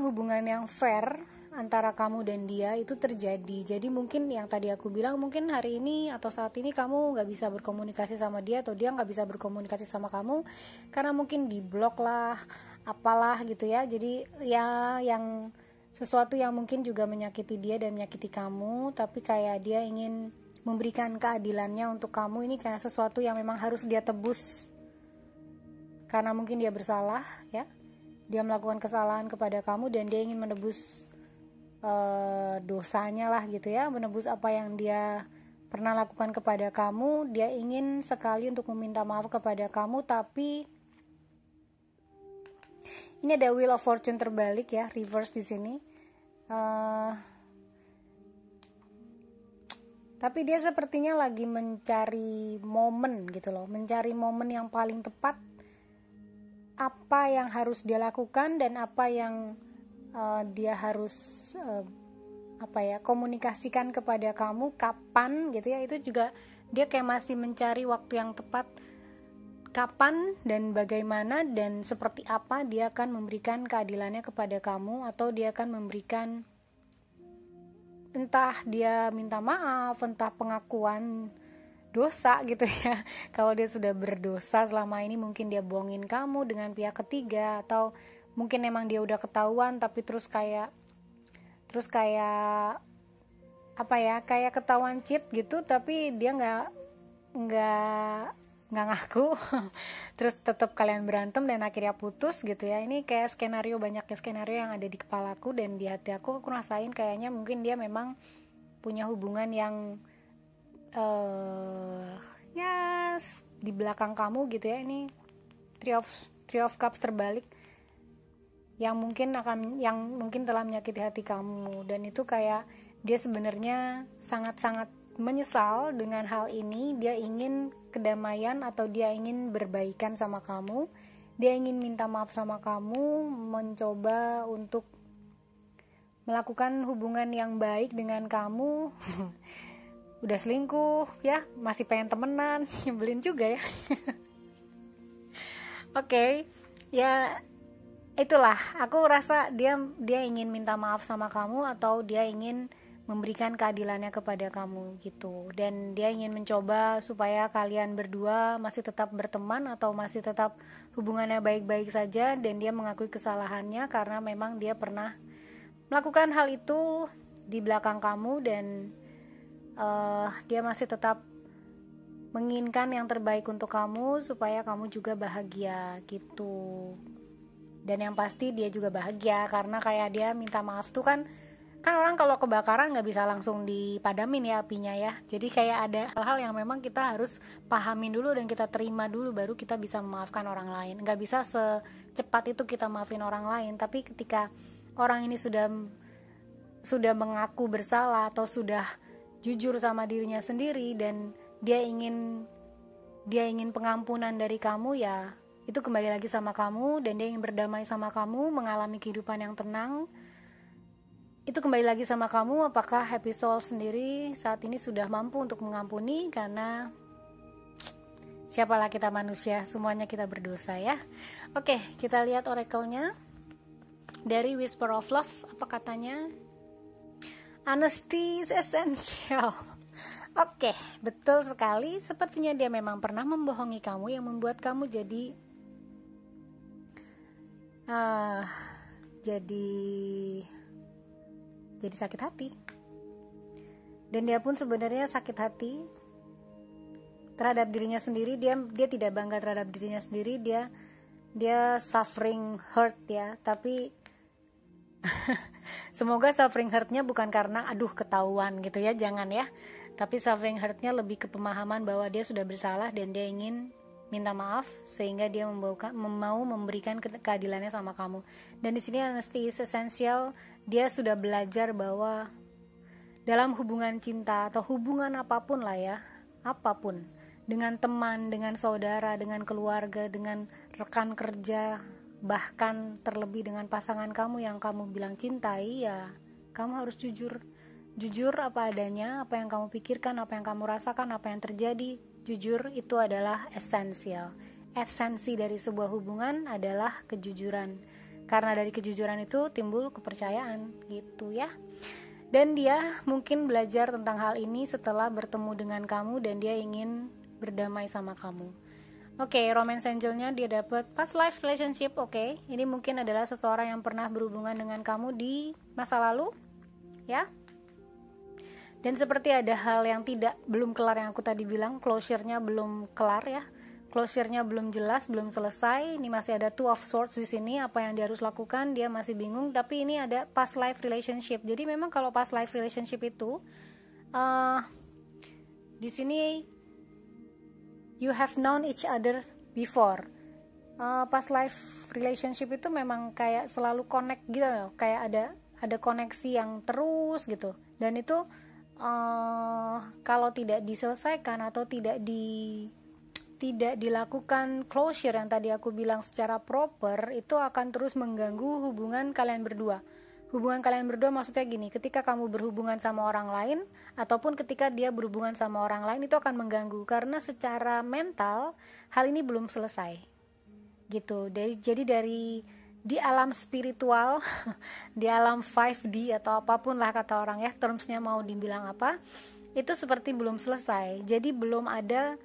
hubungan yang fair antara kamu dan dia itu terjadi. Jadi mungkin yang tadi aku bilang, mungkin hari ini atau saat ini kamu gak bisa berkomunikasi sama dia, atau dia gak bisa berkomunikasi sama kamu karena mungkin diblok lah, apalah gitu ya. Jadi ya yang sesuatu yang mungkin juga menyakiti dia dan menyakiti kamu, tapi kayak dia ingin memberikan keadilannya untuk kamu. Ini kayak sesuatu yang memang harus dia tebus karena mungkin dia bersalah ya, dia melakukan kesalahan kepada kamu dan dia ingin menebus dosanya lah gitu ya, menebus apa yang dia pernah lakukan kepada kamu. Dia ingin sekali untuk meminta maaf kepada kamu, tapi ini ada Wheel of Fortune terbalik ya, reverse di sini. Tapi dia sepertinya lagi mencari momen gitu loh, mencari momen yang paling tepat, apa yang harus dia lakukan dan apa yang dia harus komunikasikan kepada kamu kapan gitu ya. Itu juga dia kayak masih mencari waktu yang tepat, kapan dan bagaimana dan seperti apa dia akan memberikan keadilannya kepada kamu, atau dia akan memberikan, entah dia minta maaf, entah pengakuan dosa gitu ya. Kalau dia sudah berdosa selama ini, mungkin dia bohongin kamu dengan pihak ketiga, atau mungkin emang dia udah ketahuan tapi terus kayak kayak ketahuan cheat gitu, tapi dia nggak ngaku terus tetap kalian berantem dan akhirnya putus gitu ya. Ini kayak banyaknya skenario yang ada di kepalaku dan di hati aku rasain kayaknya mungkin dia memang punya hubungan yang di belakang kamu gitu ya. Ini Three of Cups terbalik, yang mungkin telah menyakiti hati kamu, dan itu kayak dia sebenarnya sangat-sangat menyesal dengan hal ini. Dia ingin kedamaian atau dia ingin berbaikan sama kamu, dia ingin minta maaf sama kamu, mencoba untuk melakukan hubungan yang baik dengan kamu. Udah selingkuh ya, masih pengen temenan, nyebelin juga ya. Oke, ya itulah, aku rasa dia ingin minta maaf sama kamu, atau dia ingin memberikan keadilannya kepada kamu gitu. Dan dia ingin mencoba supaya kalian berdua masih tetap berteman atau masih tetap hubungannya baik-baik saja, dan dia mengakui kesalahannya karena memang dia pernah melakukan hal itu di belakang kamu, dan dia masih tetap menginginkan yang terbaik untuk kamu supaya kamu juga bahagia gitu. Dan yang pasti dia juga bahagia karena kayak dia minta maaf tuh kan orang kalau kebakaran nggak bisa langsung dipadamin ya apinya ya. Jadi kayak ada hal-hal yang memang kita harus pahamin dulu dan kita terima dulu, baru kita bisa memaafkan orang lain. Nggak bisa secepat itu kita maafin orang lain. Tapi ketika orang ini sudah mengaku bersalah atau sudah jujur sama dirinya sendiri dan dia ingin pengampunan dari kamu, ya itu kembali lagi sama kamu, dan dia ingin berdamai sama kamu, mengalami kehidupan yang tenang. Itu kembali lagi sama kamu, apakah Happy Soul sendiri saat ini sudah mampu untuk mengampuni, karena siapalah kita manusia, semuanya kita berdosa ya. Oke, kita lihat oracle-nya. dari Whisper of Love, apa katanya? Honesty is essential. Oke, betul sekali. Sepertinya dia memang pernah membohongi kamu yang membuat kamu jadi sakit hati. Dan dia pun sebenarnya sakit hati terhadap dirinya sendiri. Dia tidak bangga terhadap dirinya sendiri. Dia suffering hurt ya. Tapi semoga suffering hurtnya bukan karena ketahuan gitu ya, jangan ya. Tapi suffering hurtnya lebih ke pemahaman bahwa dia sudah bersalah dan dia ingin minta maaf, sehingga dia mau memberikan keadilannya sama kamu. Dan di sini honesty is essential. Dia sudah belajar bahwa dalam hubungan cinta atau hubungan apapun lah ya, apapun, dengan teman, dengan saudara, dengan keluarga, dengan rekan kerja, bahkan terlebih dengan pasangan kamu yang kamu bilang cintai, ya kamu harus jujur apa adanya, apa yang kamu pikirkan, apa yang kamu rasakan, apa yang terjadi. Jujur itu adalah esensial. Esensi dari sebuah hubungan adalah kejujuran, karena dari kejujuran itu timbul kepercayaan gitu ya. Dan dia mungkin belajar tentang hal ini setelah bertemu dengan kamu dan dia ingin berdamai sama kamu. Oke, romance angelnya dia dapat past life relationship. Oke, ini mungkin adalah seseorang yang pernah berhubungan dengan kamu di masa lalu ya. Dan seperti ada hal yang belum kelar yang aku tadi bilang, closure-nya belum kelar ya. Closure-nya belum jelas, belum selesai. Ini masih ada two of swords di sini, apa yang dia harus lakukan, dia masih bingung. Tapi ini ada past life relationship. Jadi memang kalau past life relationship itu di sini you have known each other before. Past life relationship itu memang kayak selalu connect gitu loh. Kayak ada koneksi yang terus gitu. Dan itu kalau tidak diselesaikan atau tidak dilakukan closure yang tadi aku bilang secara proper, itu akan terus mengganggu hubungan kalian berdua. Hubungan kalian berdua maksudnya gini, ketika kamu berhubungan sama orang lain ataupun ketika dia berhubungan sama orang lain, itu akan mengganggu karena secara mental hal ini belum selesai gitu. Jadi dari di alam spiritual, di alam 5D atau apapun lah kata orang ya, termsnya mau dibilang apa, itu seperti belum selesai. Jadi belum ada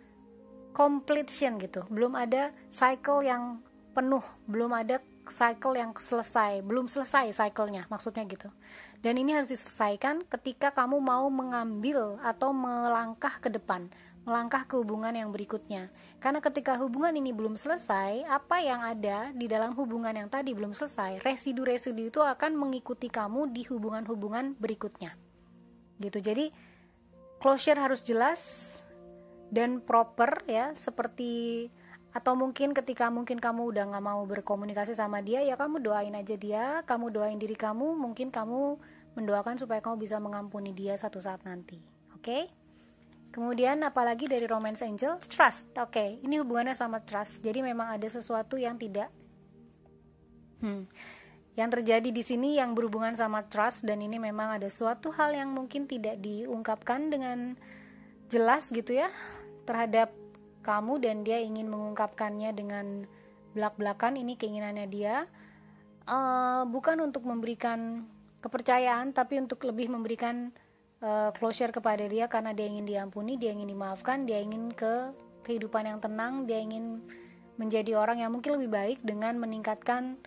completion gitu, belum ada cycle yang penuh, belum ada cycle yang selesai, belum selesai cycle-nya, maksudnya gitu. Dan ini harus diselesaikan ketika kamu mau mengambil atau melangkah ke depan, melangkah ke hubungan yang berikutnya. Karena ketika hubungan ini belum selesai, apa yang ada di dalam hubungan yang tadi belum selesai, residu-residu itu akan mengikuti kamu di hubungan-hubungan berikutnya gitu. Jadi closure harus jelas dan proper ya, seperti atau mungkin ketika kamu udah gak mau berkomunikasi sama dia, ya kamu doain aja dia, kamu doain diri kamu, mungkin kamu mendoakan supaya kamu bisa mengampuni dia satu saat nanti. Oke? Kemudian apalagi dari romance angel, trust. Oke, ini hubungannya sama trust. Jadi memang ada sesuatu yang tidak yang terjadi di sini yang berhubungan sama trust, dan ini memang ada suatu hal yang mungkin tidak diungkapkan dengan jelas gitu ya terhadap kamu, dan dia ingin mengungkapkannya dengan belak-belakan. Ini keinginannya dia, bukan untuk memberikan kepercayaan, tapi untuk lebih memberikan closure kepada dia, karena dia ingin diampuni, dia ingin dimaafkan, dia ingin ke kehidupan yang tenang, dia ingin menjadi orang yang mungkin lebih baik dengan meningkatkan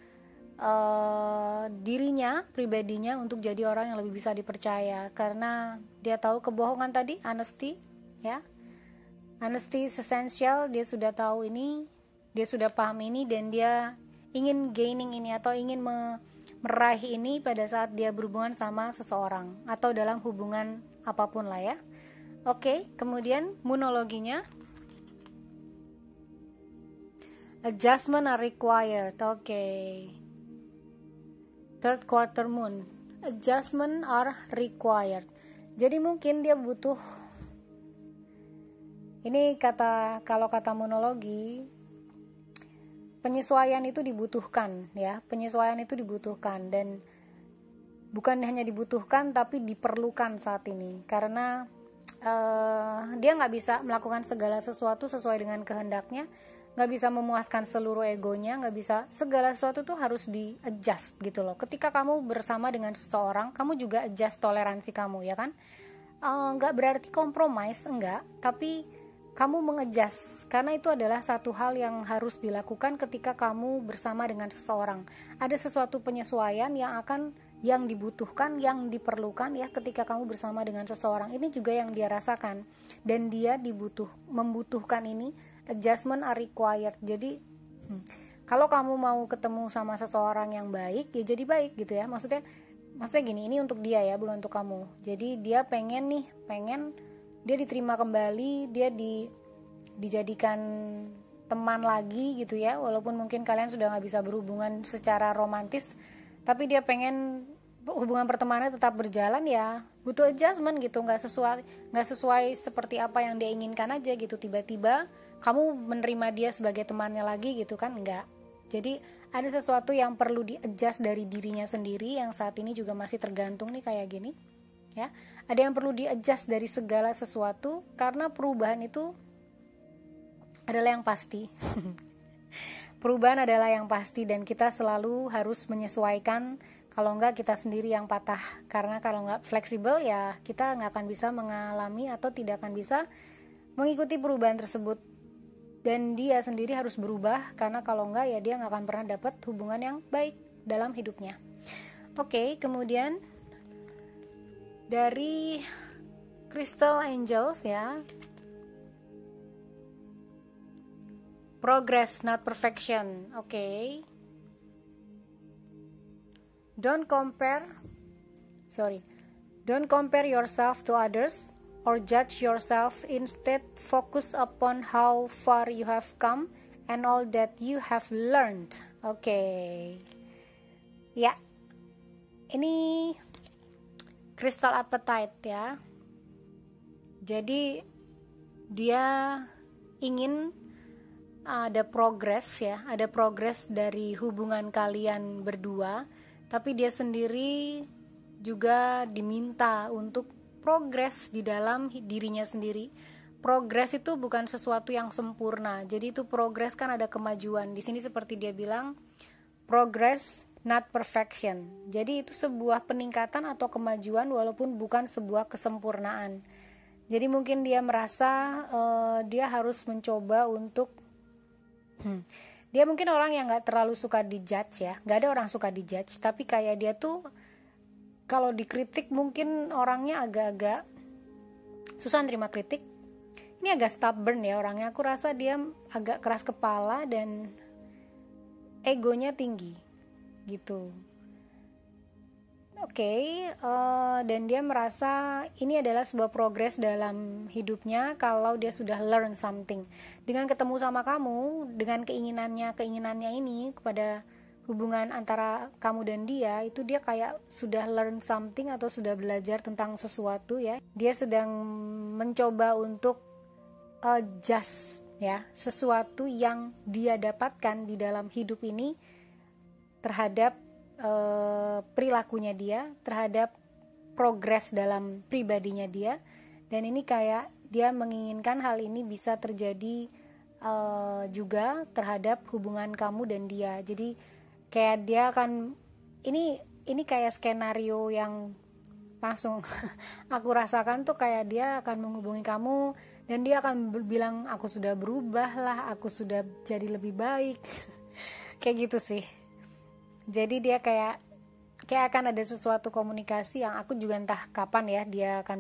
dirinya, pribadinya, untuk jadi orang yang lebih bisa dipercaya. Karena dia tahu kebohongan tadi, honesty ya, honesty is essential. Dia sudah tahu ini, dia sudah paham ini, dan dia ingin gaining ini atau ingin meraih ini pada saat dia berhubungan sama seseorang atau dalam hubungan apapun lah ya. Oke, kemudian moonologinya, adjustment are required. Oke. Third quarter moon, adjustment are required. Jadi mungkin dia butuh, ini kalau kata moonologi, penyesuaian itu dibutuhkan ya, penyesuaian itu dibutuhkan, dan bukan hanya dibutuhkan tapi diperlukan saat ini, karena dia nggak bisa melakukan segala sesuatu sesuai dengan kehendaknya. nggak bisa memuaskan seluruh egonya, nggak bisa, segala sesuatu tuh harus di adjust gitu loh. Ketika kamu bersama dengan seseorang, kamu juga adjust toleransi kamu, ya kan? Nggak berarti compromise, enggak, tapi kamu mengadjust, karena itu adalah satu hal yang harus dilakukan ketika kamu bersama dengan seseorang. Ada sesuatu penyesuaian yang dibutuhkan, yang diperlukan ya ketika kamu bersama dengan seseorang. Ini juga yang dia rasakan, dan dia membutuhkan ini. Adjustment are required. Jadi kalau kamu mau ketemu sama seseorang yang baik, ya jadi baik gitu ya. Maksudnya gini, ini untuk dia ya, bukan untuk kamu. Jadi dia pengen dia diterima kembali, dia dijadikan teman lagi gitu ya, walaupun mungkin kalian sudah nggak bisa berhubungan secara romantis, tapi dia pengen hubungan pertemanan tetap berjalan, ya butuh adjustment gitu, nggak sesuai seperti apa yang dia inginkan aja gitu. Tiba-tiba kamu menerima dia sebagai temannya lagi gitu kan, enggak. Jadi ada sesuatu yang perlu di-adjust dari dirinya sendiri, yang saat ini juga masih tergantung nih kayak gini ya. Ada yang perlu di-adjust dari segala sesuatu, karena perubahan itu adalah yang pasti. Perubahan adalah yang pasti, dan kita selalu harus menyesuaikan. Kalau enggak, kita sendiri yang patah. Karena kalau enggak fleksibel, ya kita nggak akan bisa mengalami atau tidak akan bisa mengikuti perubahan tersebut. Dan dia sendiri harus berubah, karena kalau enggak ya dia nggak akan pernah dapat hubungan yang baik dalam hidupnya. Oke, kemudian dari Crystal Angels ya, progress not perfection. Oke. Don't compare yourself to others or judge yourself. Instead, focus upon how far you have come and all that you have learned. Oke. Ya. Ini Crystal Appetite ya. Jadi dia ingin ada progres ya, ada progres dari hubungan kalian berdua, tapi dia sendiri juga diminta untuk progres di dalam dirinya sendiri. Progres itu bukan sesuatu yang sempurna. Jadi itu progres kan ada kemajuan. Di sini seperti dia bilang, progress not perfection. Jadi itu sebuah peningkatan atau kemajuan walaupun bukan sebuah kesempurnaan. Jadi mungkin dia merasa dia harus mencoba untuk dia mungkin orang yang gak terlalu suka dijudge ya. Gak ada orang suka dijudge, tapi kayak dia tuh kalau dikritik mungkin orangnya agak-agak susah nerima kritik. Ini agak stubborn ya orangnya. Aku rasa dia agak keras kepala dan egonya tinggi gitu. Oke, dan dia merasa ini adalah sebuah progres dalam hidupnya kalau dia sudah learn something. Dengan ketemu sama kamu, dengan keinginannya ini kepada hubungan antara kamu dan dia, itu dia kayak sudah learn something atau sudah belajar tentang sesuatu ya. Dia sedang mencoba untuk adjust ya, sesuatu yang dia dapatkan di dalam hidup ini terhadap perilakunya dia, terhadap progres dalam pribadinya dia. Dan ini kayak dia menginginkan hal ini bisa terjadi juga terhadap hubungan kamu dan dia. Jadi kayak dia akan ini kayak skenario yang langsung aku rasakan tuh, kayak dia akan menghubungi kamu dan dia akan bilang aku sudah berubah lah, aku sudah jadi lebih baik. Kayak gitu sih. Jadi dia kayak akan ada sesuatu komunikasi yang aku juga entah kapan ya dia akan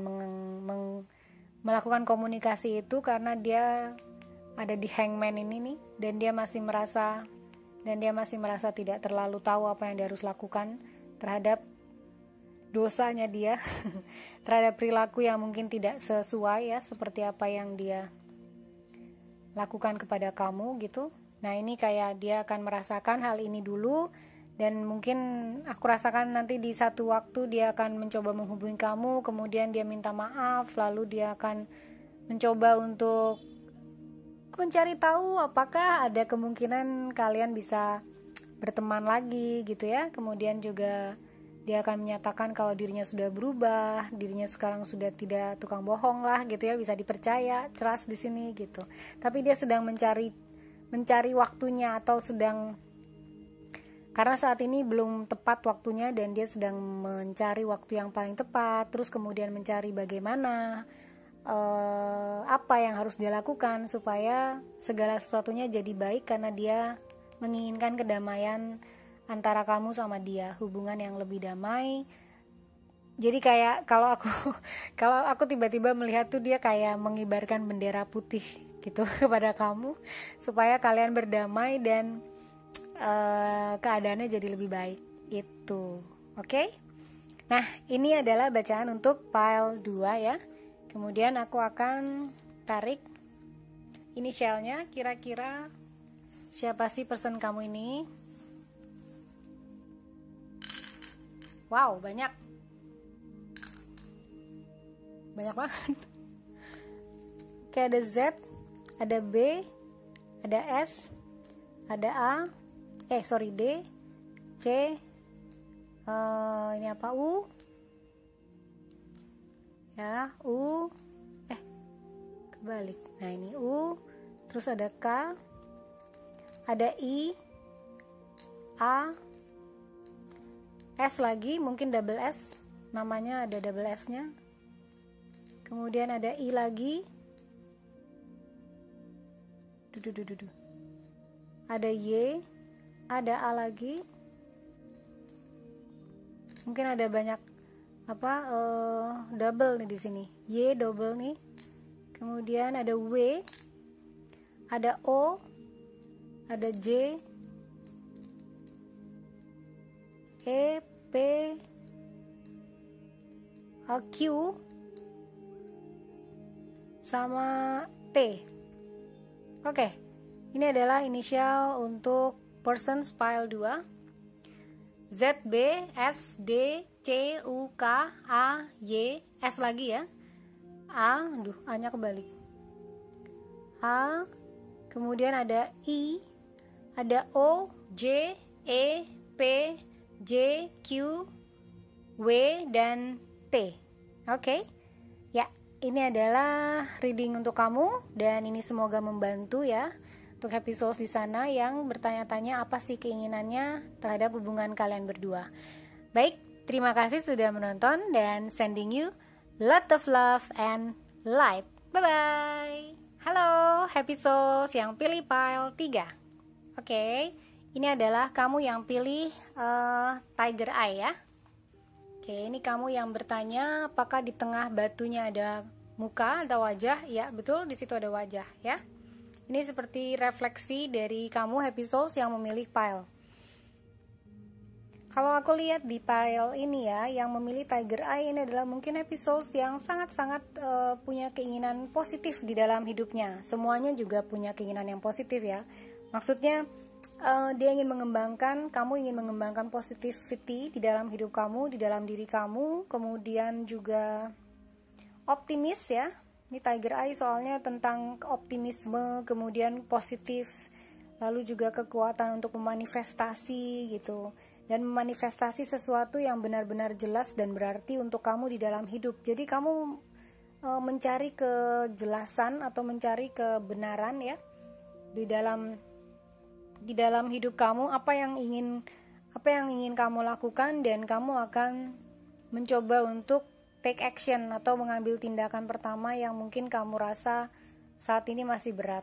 melakukan komunikasi itu, karena dia ada di hangman ini nih, dan dia masih merasa tidak terlalu tahu apa yang dia harus lakukan terhadap dosanya dia, terhadap perilaku yang mungkin tidak sesuai ya seperti apa yang dia lakukan kepada kamu gitu. Nah ini kayak dia akan merasakan hal ini dulu. Dan mungkin aku rasakan nanti di satu waktu dia akan mencoba menghubungi kamu, kemudian dia minta maaf, lalu dia akan mencoba untuk mencari tahu apakah ada kemungkinan kalian bisa berteman lagi gitu ya. Kemudian juga dia akan menyatakan kalau dirinya sudah berubah, dirinya sekarang sudah tidak tukang bohong lah gitu ya, bisa dipercaya, trust di sini gitu. Tapi dia sedang mencari mencari waktunya atau sedang, karena saat ini belum tepat waktunya dan dia sedang mencari waktu yang paling tepat, terus kemudian mencari bagaimana apa yang harus dia lakukan supaya segala sesuatunya jadi baik, karena dia menginginkan kedamaian antara kamu sama dia, hubungan yang lebih damai. Jadi kayak kalau aku tiba-tiba melihat tuh dia kayak mengibarkan bendera putih gitu kepada kamu supaya kalian berdamai dan keadaannya jadi lebih baik itu. Oke? Nah, ini adalah bacaan untuk pile 2 ya. Kemudian aku akan tarik inisialnya, kira-kira siapa sih person kamu ini? Wow, banyak banget. Oke, ada Z, ada B, ada S, ada A, D, C, ini apa, U, ya, U, kebalik, nah ini U, terus ada K, ada I, A, S lagi, mungkin double S, namanya ada double S nya, kemudian ada I lagi, ada Y, ada A lagi, mungkin ada banyak double nih di sini, Y double nih, kemudian ada W, ada O, ada J, E, P, Q, sama T. Oke, ini adalah inisial untuk person file 2. Z, B, S, D, C, U, K, A, Y, S lagi ya. A-nya kebalik. A, kemudian ada I, ada O, J, E, P, J, Q, W, dan T. Oke. Ya, ini adalah reading untuk kamu dan ini semoga membantu ya. Untuk episode di sana yang bertanya-tanya apa sih keinginannya terhadap hubungan kalian berdua. Baik, terima kasih sudah menonton dan sending you lot of love and light. Bye-bye. Halo, episode yang pilih pile 3. Oke, ini adalah kamu yang pilih tiger eye ya. Oke, ini kamu yang bertanya apakah di tengah batunya ada muka atau wajah. Ya, betul, di situ ada wajah ya. Ini seperti refleksi dari kamu happy souls yang memilih pile. Kalau aku lihat di pile ini ya, yang memilih tiger eye ini adalah mungkin happy souls yang sangat-sangat punya keinginan positif di dalam hidupnya. Semuanya juga punya keinginan yang positif ya. Maksudnya dia ingin mengembangkan, kamu ingin mengembangkan positivity di dalam hidup kamu, di dalam diri kamu, kemudian juga optimis ya. Ini tiger eye soalnya tentang optimisme, kemudian positif, lalu juga kekuatan untuk memanifestasi gitu. Dan memanifestasi sesuatu yang benar-benar jelas dan berarti untuk kamu di dalam hidup. Jadi kamu mencari kejelasan atau mencari kebenaran ya di dalam hidup kamu, apa yang ingin kamu lakukan, dan kamu akan mencoba untuk take action atau mengambil tindakan pertama yang mungkin kamu rasa saat ini masih berat.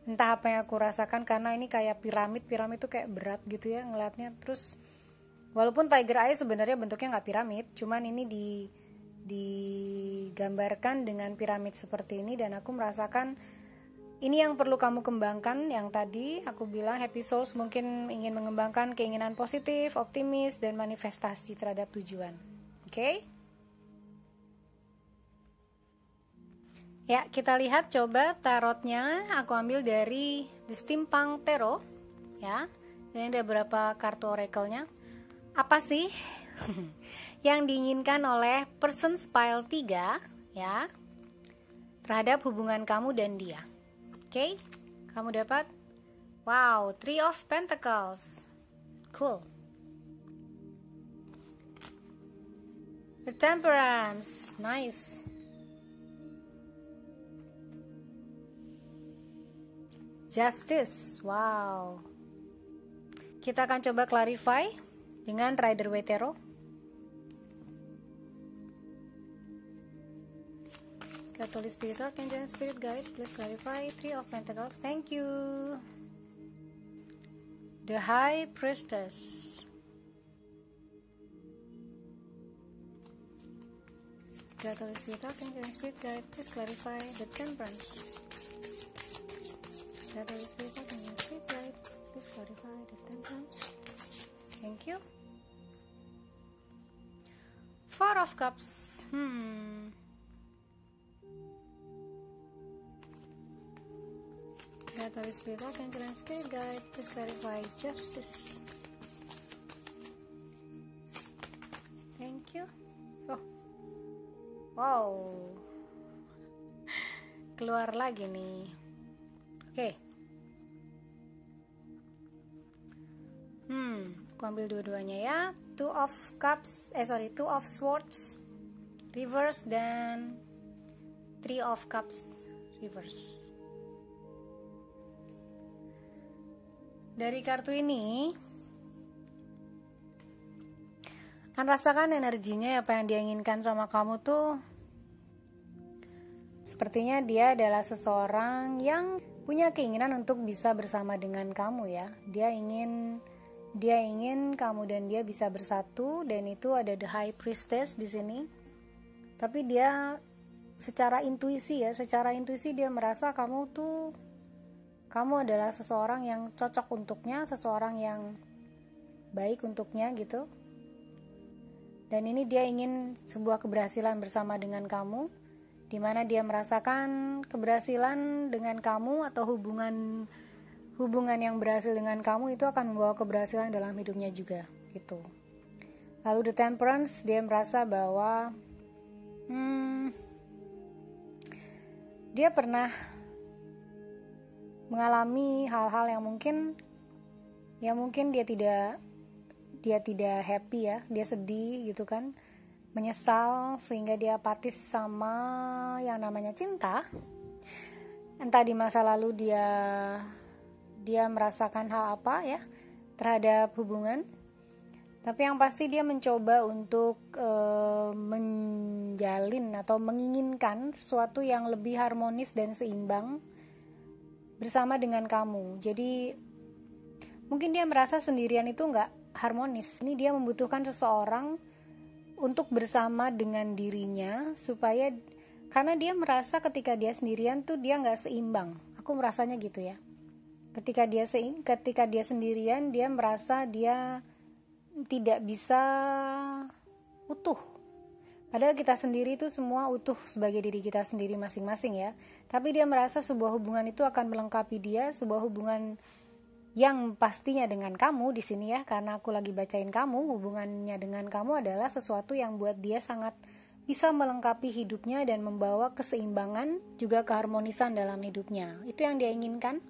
Entah apa yang aku rasakan, karena ini kayak piramid itu kayak berat gitu ya ngeliatnya. Terus walaupun tiger eye sebenarnya bentuknya nggak piramid, cuman ini digambarkan dengan piramid seperti ini, dan aku merasakan ini yang perlu kamu kembangkan. Yang tadi aku bilang happy souls mungkin ingin mengembangkan keinginan positif, optimis, dan manifestasi terhadap tujuan. Oke? Ya, kita lihat coba tarotnya. Aku ambil dari The Steampunk Tarot ya. Ini ada beberapa kartu oracle-nya. Apa sih yang diinginkan oleh person pile 3 ya terhadap hubungan kamu dan dia? Oke, kamu dapat wow, 3 of Pentacles. Cool. The Temperance, nice. Justice. Wow. Kita akan coba clarify dengan Rider Waite Tarot. Holy Spirit, Archangel and Spirit Guide, please clarify. Three of Pentacles. Thank you. The High Priestess. Holy Spirit, Archangel and Spirit Guide, please clarify. The Temperance. Holy Spirit, Archangel and Spirit Guide, please clarify. The Temperance. Thank you. Four of Cups. Holy Spirit, Archangel and Spirit Guide, please clarify. Justice. Thank you. Oh, wow, keluar lagi nih. Oke. Aku ambil dua-duanya ya. Two of Swords reverse dan Three of Cups reverse. Dari kartu ini kan rasakan energinya, apa yang dia inginkan sama kamu tuh sepertinya dia adalah seseorang yang punya keinginan untuk bisa bersama dengan kamu ya. Dia ingin kamu dan dia bisa bersatu, dan itu ada The High Priestess di sini. Tapi dia secara intuisi dia merasa kamu adalah seseorang yang cocok untuknya, seseorang yang baik untuknya gitu. Dan ini dia ingin sebuah keberhasilan bersama dengan kamu, di mana dia merasakan keberhasilan dengan kamu atau hubungan yang berhasil dengan kamu itu akan membawa keberhasilan dalam hidupnya juga gitu. Lalu The Temperance, dia merasa bahwa dia pernah mengalami hal-hal yang mungkin dia tidak happy ya, dia sedih gitu kan, menyesal sehingga dia apatis sama yang namanya cinta. Entah di masa lalu dia merasakan hal apa ya terhadap hubungan, tapi yang pasti dia mencoba untuk menjalin atau menginginkan sesuatu yang lebih harmonis dan seimbang bersama dengan kamu. Jadi mungkin dia merasa sendirian itu nggak harmonis. Ini dia membutuhkan seseorang untuk bersama dengan dirinya, karena dia merasa ketika dia sendirian tuh dia nggak seimbang. Aku merasanya gitu ya. Ketika dia sendirian, dia merasa dia tidak bisa utuh. Padahal kita sendiri itu semua utuh sebagai diri kita sendiri masing-masing ya. Tapi dia merasa sebuah hubungan itu akan melengkapi dia, sebuah hubungan yang pastinya dengan kamu di sini ya, karena aku lagi bacain kamu, hubungannya dengan kamu adalah sesuatu yang buat dia sangat bisa melengkapi hidupnya dan membawa keseimbangan juga keharmonisan dalam hidupnya. Itu yang dia inginkan.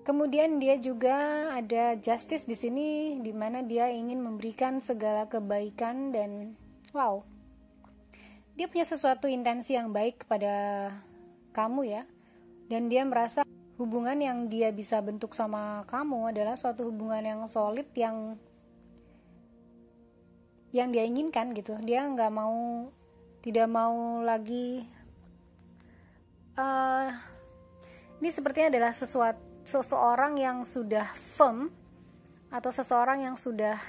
Kemudian dia juga ada Justice di sini, di mana dia ingin memberikan segala kebaikan dan wow, dia punya sesuatu intensi yang baik kepada kamu ya, dan dia merasa hubungan yang dia bisa bentuk sama kamu adalah suatu hubungan yang solid yang dia inginkan gitu. Dia tidak mau lagi ini sepertinya adalah seseorang yang sudah firm atau seseorang yang sudah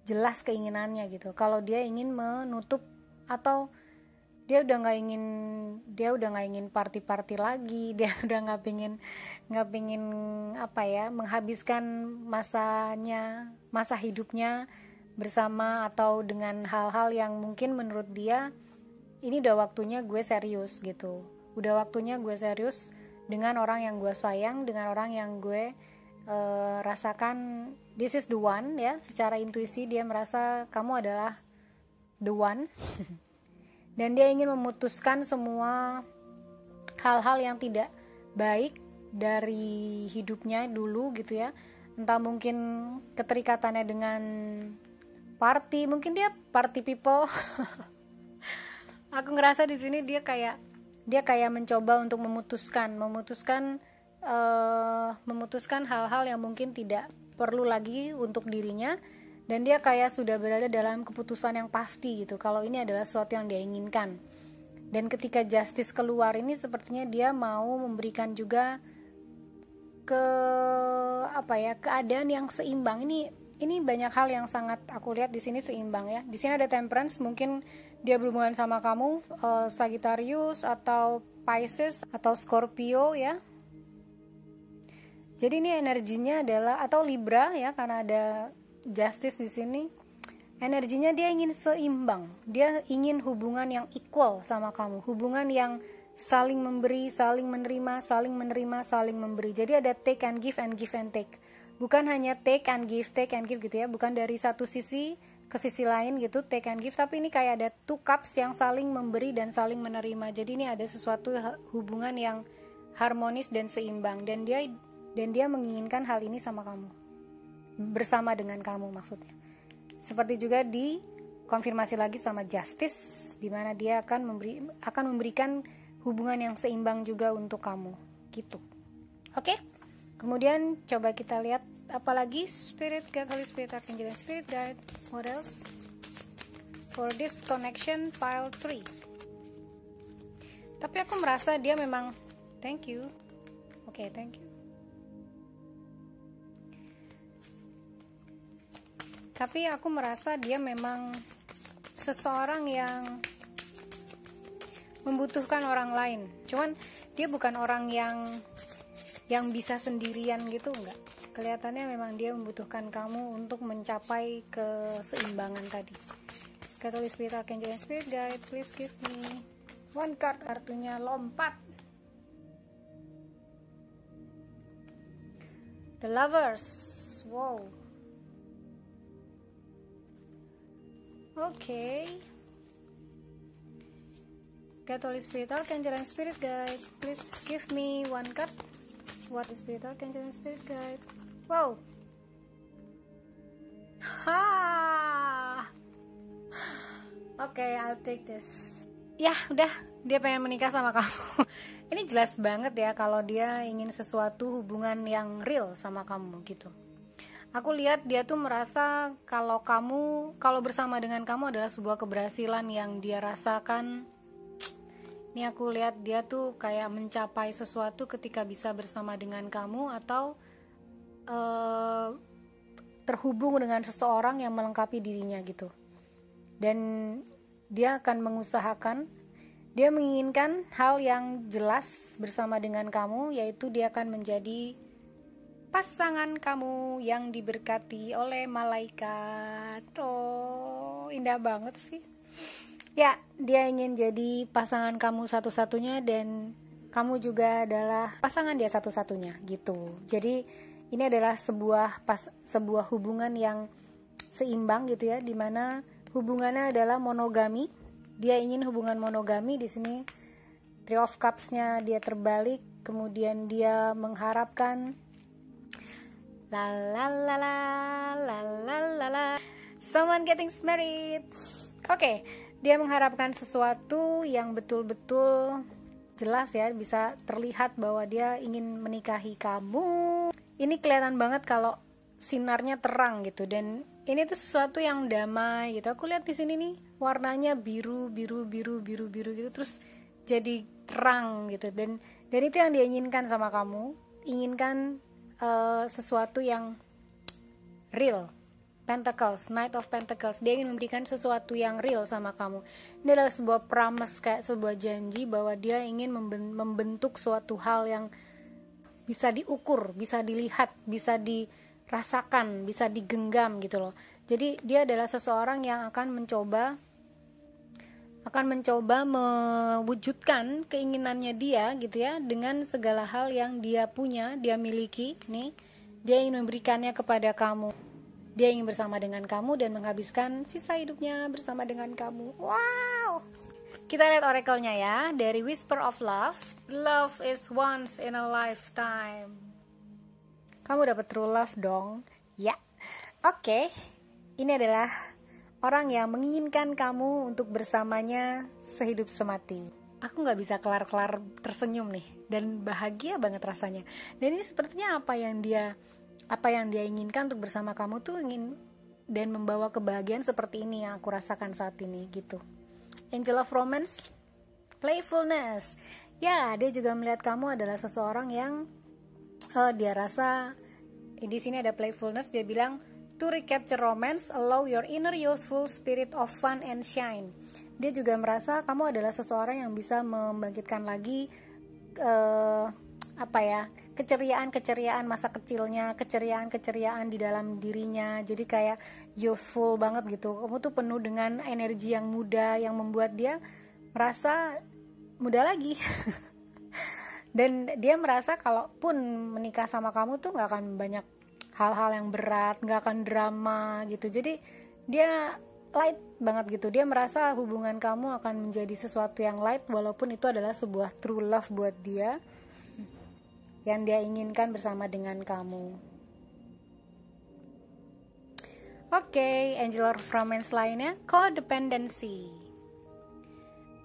jelas keinginannya gitu. Kalau dia ingin menutup atau dia udah nggak ingin party lagi, dia udah nggak pingin menghabiskan masa hidupnya bersama atau dengan hal-hal yang mungkin menurut dia ini udah waktunya gue serius gitu. Udah waktunya gue serius dengan orang yang gue sayang, dengan orang yang gue rasakan this is the one ya. Secara intuisi dia merasa kamu adalah the one. Dan dia ingin memutuskan semua hal-hal yang tidak baik dari hidupnya dulu gitu ya. Entah mungkin keterikatannya dengan mungkin dia party people. Aku ngerasa di sini dia kayak dia kayak mencoba untuk memutuskan hal-hal yang mungkin tidak perlu lagi untuk dirinya, dan dia kayak sudah berada dalam keputusan yang pasti gitu kalau ini adalah sesuatu yang dia inginkan. Dan ketika justice keluar ini sepertinya dia mau memberikan juga keadaan yang seimbang. Ini banyak hal yang sangat aku lihat di sini seimbang ya. Di sini ada temperance, mungkin dia berhubungan sama kamu, Sagittarius atau Pisces atau Scorpio ya. Jadi ini energinya adalah, atau Libra ya, karena ada justice di sini. Energinya dia ingin seimbang, dia ingin hubungan yang equal sama kamu, hubungan yang saling memberi, saling menerima, saling menerima, saling memberi. Jadi ada take and give and take. Bukan hanya take and give gitu ya, bukan dari satu sisi ke sisi lain gitu, take and give, tapi ini kayak ada two cups yang saling memberi dan saling menerima. Jadi ini ada sesuatu hubungan yang harmonis dan seimbang, dan dia menginginkan hal ini sama kamu, bersama dengan kamu maksudnya. Seperti juga dikonfirmasi lagi sama justice, di mana dia akan memberikan hubungan yang seimbang juga untuk kamu gitu. Oke? Kemudian coba kita lihat apalagi Spirit Guide, Holy Spirit, Archangel, and Spirit Guide. What else? For this connection pile 3. Tapi aku merasa dia memang, thank you. Oke, thank you. Tapi aku merasa dia memang seseorang yang membutuhkan orang lain. Cuman dia bukan orang yang bisa sendirian gitu, enggak. Kelihatannya memang dia membutuhkan kamu untuk mencapai keseimbangan tadi. Holy Spirit, Archangel, and Spirit Guide, please give me one card, artinya lompat. The Lovers. Wow. Okay. God, Holy Spirit, Archangel, and Spirit Guide, please give me one card. What is Spirit, Archangel, and Spirit Guide? Wow. Ha. Okay, I'll take this. Ya, udah, dia pengen menikah sama kamu. Ini jelas banget ya kalau dia ingin sesuatu hubungan yang real sama kamu gitu. Aku lihat dia tuh merasa kalau bersama dengan kamu adalah sebuah keberhasilan yang dia rasakan. Ini aku lihat dia tuh kayak mencapai sesuatu ketika bisa bersama dengan kamu, atau terhubung dengan seseorang yang melengkapi dirinya gitu. Dan dia akan mengusahakan, dia menginginkan hal yang jelas bersama dengan kamu, yaitu dia akan menjadi pasangan kamu yang diberkati oleh malaikat. Oh, indah banget sih. Ya, dia ingin jadi pasangan kamu satu-satunya, dan kamu juga adalah pasangan dia satu-satunya gitu. Jadi ini adalah sebuah hubungan yang seimbang gitu ya, dimana hubungannya adalah monogami. Dia ingin hubungan monogami. Di sini Three of Cups-nya dia terbalik, kemudian dia mengharapkan la la la la la la la la, someone getting married. Oke, dia mengharapkan sesuatu yang betul-betul jelas ya, bisa terlihat bahwa dia ingin menikahi kamu. Ini kelihatan banget kalau sinarnya terang gitu, dan ini tuh sesuatu yang damai gitu. Aku lihat di sini nih warnanya biru gitu, terus jadi terang gitu, dan itu yang dia inginkan sama kamu. Inginkan sesuatu yang real. Pentacles, Knight of Pentacles, dia ingin memberikan sesuatu yang real sama kamu. Ini adalah sebuah promise, kayak sebuah janji bahwa dia ingin membentuk suatu hal yang bisa diukur, bisa dilihat, bisa dirasakan, bisa digenggam gitu loh. Jadi dia adalah seseorang yang akan mencoba mewujudkan keinginannya dia gitu ya, dengan segala hal yang dia punya, dia miliki nih. Dia ingin memberikannya kepada kamu. Dia ingin bersama dengan kamu dan menghabiskan sisa hidupnya bersama dengan kamu. Wow. Kita lihat oracle-nya ya, dari Whisper of Love. Love is once in a lifetime. Kamu dapat true love dong. Ya. Oke. Ini adalah orang yang menginginkan kamu untuk bersamanya sehidup semati. aku nggak bisa kelar-kelar tersenyum nih, dan bahagia banget rasanya. Dan ini sepertinya apa yang dia inginkan untuk bersama kamu tuh, ingin dan membawa kebahagiaan seperti ini yang aku rasakan saat ini gitu. Angel of Romance, playfulness. Ya, dia juga melihat kamu adalah seseorang yang dia rasa di sini ada playfulness. Dia bilang, to recapture romance, allow your inner youthful spirit of fun and shine. Dia juga merasa kamu adalah seseorang yang bisa membangkitkan lagi keceriaan masa kecilnya, keceriaan di dalam dirinya. Jadi kayak youthful banget gitu. Kamu tuh penuh dengan energi yang muda, yang membuat dia merasa muda lagi. Dan dia merasa kalaupun menikah sama kamu tuh gak akan banyak hal-hal yang berat, gak akan drama gitu. Jadi dia light banget gitu. Dia merasa hubungan kamu akan menjadi sesuatu yang light, walaupun itu adalah sebuah true love buat dia, yang dia inginkan bersama dengan kamu. Oke, Angel of Romance lainnya, codependency.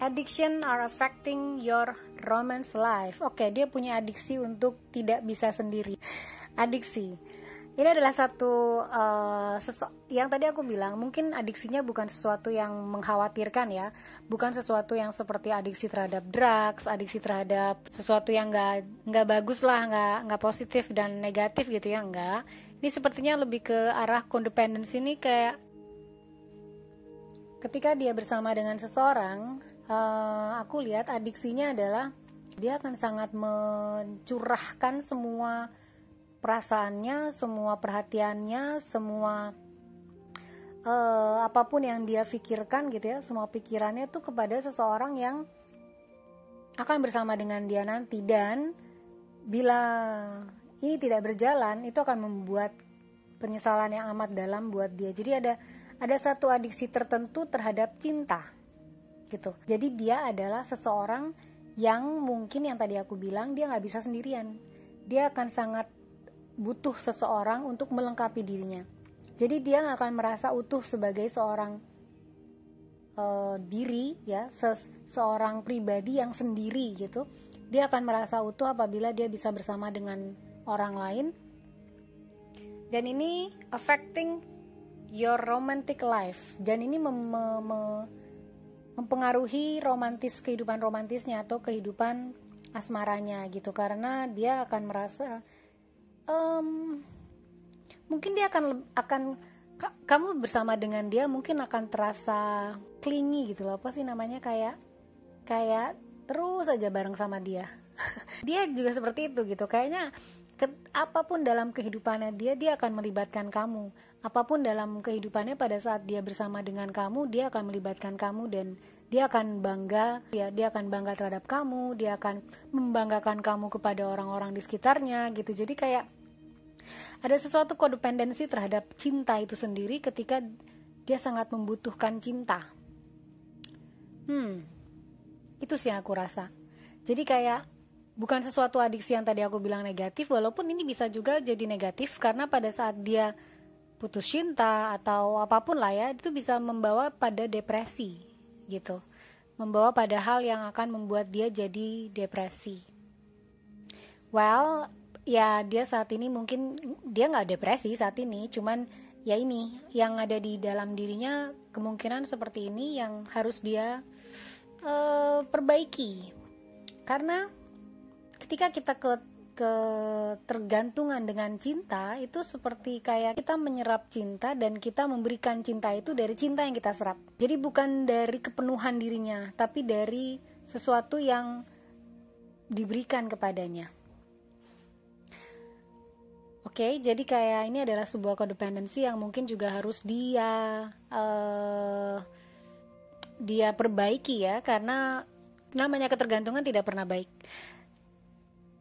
Addiction are affecting your romance life. Oke, dia punya adiksi untuk tidak bisa sendiri. Adiksi. Ini adalah satu yang tadi aku bilang, mungkin adiksinya bukan sesuatu yang mengkhawatirkan ya, bukan sesuatu yang seperti adiksi terhadap drugs, adiksi terhadap sesuatu yang nggak bagus lah, nggak positif dan negatif gitu ya, nggak. Ini sepertinya lebih ke arah codependency. Ini kayak ketika dia bersama dengan seseorang, aku lihat adiksinya adalah dia akan sangat mencurahkan semua perasaannya, semua perhatiannya, semua apapun yang dia pikirkan gitu ya, semua pikirannya tuh kepada seseorang yang akan bersama dengan dia nanti. Dan bila ini tidak berjalan, itu akan membuat penyesalan yang amat dalam buat dia. Jadi ada satu adiksi tertentu terhadap cinta gitu. Jadi dia adalah seseorang yang mungkin yang tadi aku bilang, dia nggak bisa sendirian. Dia akan sangat butuh seseorang untuk melengkapi dirinya. Jadi dia nggak akan merasa utuh sebagai seorang diri ya, seorang pribadi yang sendiri gitu. Dia akan merasa utuh apabila dia bisa bersama dengan orang lain. Dan ini affecting your romantic life. Dan ini mempengaruhi kehidupan romantisnya atau kehidupan asmaranya gitu. Karena dia akan merasa mungkin dia akan kamu bersama dengan dia mungkin akan terasa clingy gitu loh, apa sih namanya, kayak terus aja bareng sama dia. Dia juga seperti itu gitu, kayaknya apapun dalam kehidupannya dia akan melibatkan kamu. Apapun dalam kehidupannya pada saat dia bersama dengan kamu, dia akan melibatkan kamu dan dia akan bangga ya, dia akan bangga terhadap kamu, dia akan membanggakan kamu kepada orang-orang di sekitarnya gitu. Jadi kayak ada sesuatu kodependensi terhadap cinta itu sendiri ketika dia sangat membutuhkan cinta. Itu sih yang aku rasa. Jadi kayak bukan sesuatu adiksi yang tadi aku bilang negatif, walaupun ini bisa juga jadi negatif karena pada saat dia putus cinta atau apapun lah ya, itu bisa membawa pada depresi gitu. Membawa pada hal yang akan membuat dia jadi depresi. Well, ya dia saat ini mungkin dia nggak depresi saat ini, cuman ya ini yang ada di dalam dirinya kemungkinan seperti ini yang harus dia perbaiki. Karena ketika kita tergantungan dengan cinta, itu seperti kayak kita menyerap cinta dan kita memberikan cinta itu dari cinta yang kita serap. Jadi bukan dari kepenuhan dirinya, tapi dari sesuatu yang diberikan kepadanya. Oke, jadi kayak ini adalah sebuah codependency yang mungkin juga harus dia perbaiki ya, karena namanya ketergantungan tidak pernah baik.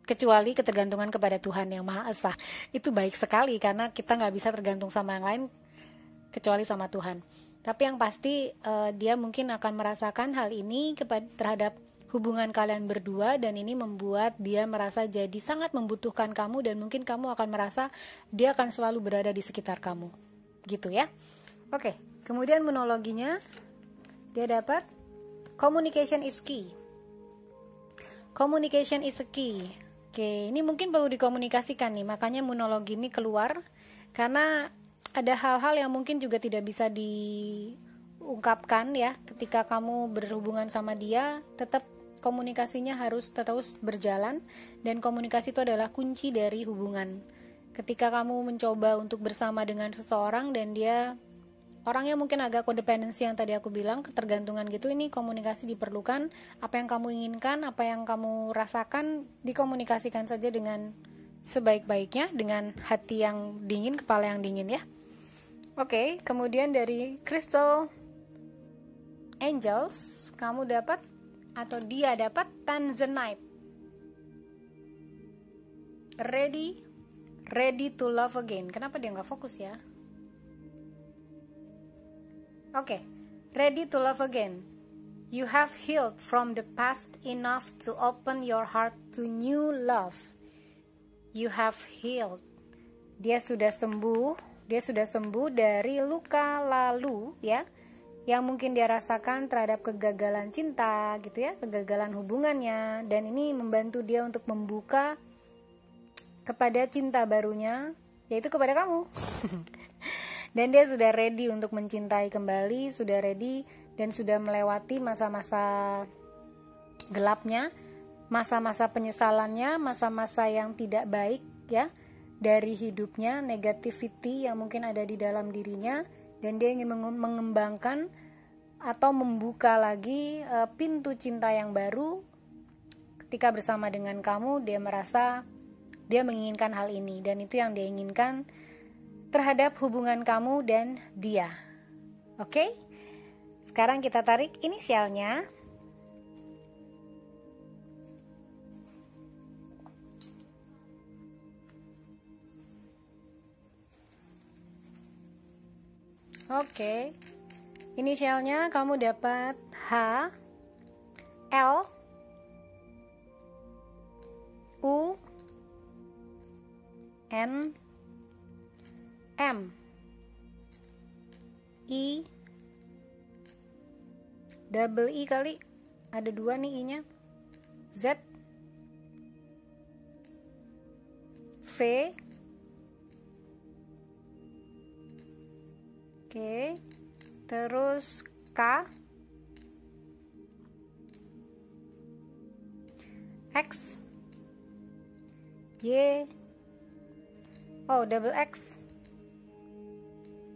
Kecuali ketergantungan kepada Tuhan yang Maha Esa. Itu baik sekali karena kita nggak bisa tergantung sama yang lain kecuali sama Tuhan. Tapi yang pasti dia mungkin akan merasakan hal ini terhadap hubungan kalian berdua, dan ini membuat dia merasa jadi sangat membutuhkan kamu, dan mungkin kamu akan merasa dia akan selalu berada di sekitar kamu. Gitu ya. Oke, kemudian monologinya dia dapat communication is key. Communication is a key. Oke, ini mungkin perlu dikomunikasikan nih, makanya monologi ini keluar, karena ada hal-hal yang mungkin juga tidak bisa diungkapkan ya, ketika kamu berhubungan sama dia, tetap komunikasinya harus terus berjalan, dan komunikasi itu adalah kunci dari hubungan. Ketika kamu mencoba untuk bersama dengan seseorang dan dia orangnya mungkin agak codependency yang tadi aku bilang, ketergantungan gitu, ini komunikasi diperlukan. Apa yang kamu inginkan, apa yang kamu rasakan, dikomunikasikan saja dengan sebaik-baiknya, dengan hati yang dingin, kepala yang dingin ya. Oke, kemudian dari Crystal Angels, kamu dapat atau dia dapat Tanzanite. Ready to love again. Kenapa dia nggak fokus ya? Oke, ready to love again. You have healed from the past enough to open your heart to new love. You have healed. Dia sudah sembuh dari luka lalu ya, yang mungkin dia rasakan terhadap kegagalan cinta gitu ya, kegagalan hubungannya, dan ini membantu dia untuk membuka kepada cinta barunya, yaitu kepada kamu. Dan dia sudah ready untuk mencintai kembali, sudah ready dan sudah melewati masa-masa gelapnya, masa-masa penyesalannya, masa-masa yang tidak baik ya dari hidupnya, negativity yang mungkin ada di dalam dirinya, dan dia ingin mengembangkan atau membuka lagi pintu cinta yang baru. Ketika bersama dengan kamu, dia merasa dia menginginkan hal ini, dan itu yang dia inginkan terhadap hubungan kamu dan dia. Oke? Sekarang kita tarik inisialnya. Oke. Inisialnya kamu dapat H, L, U, N, M, I, double I kali, ada 2 nih I-nya, Z, V, oke, terus K, X, Y, oh double X,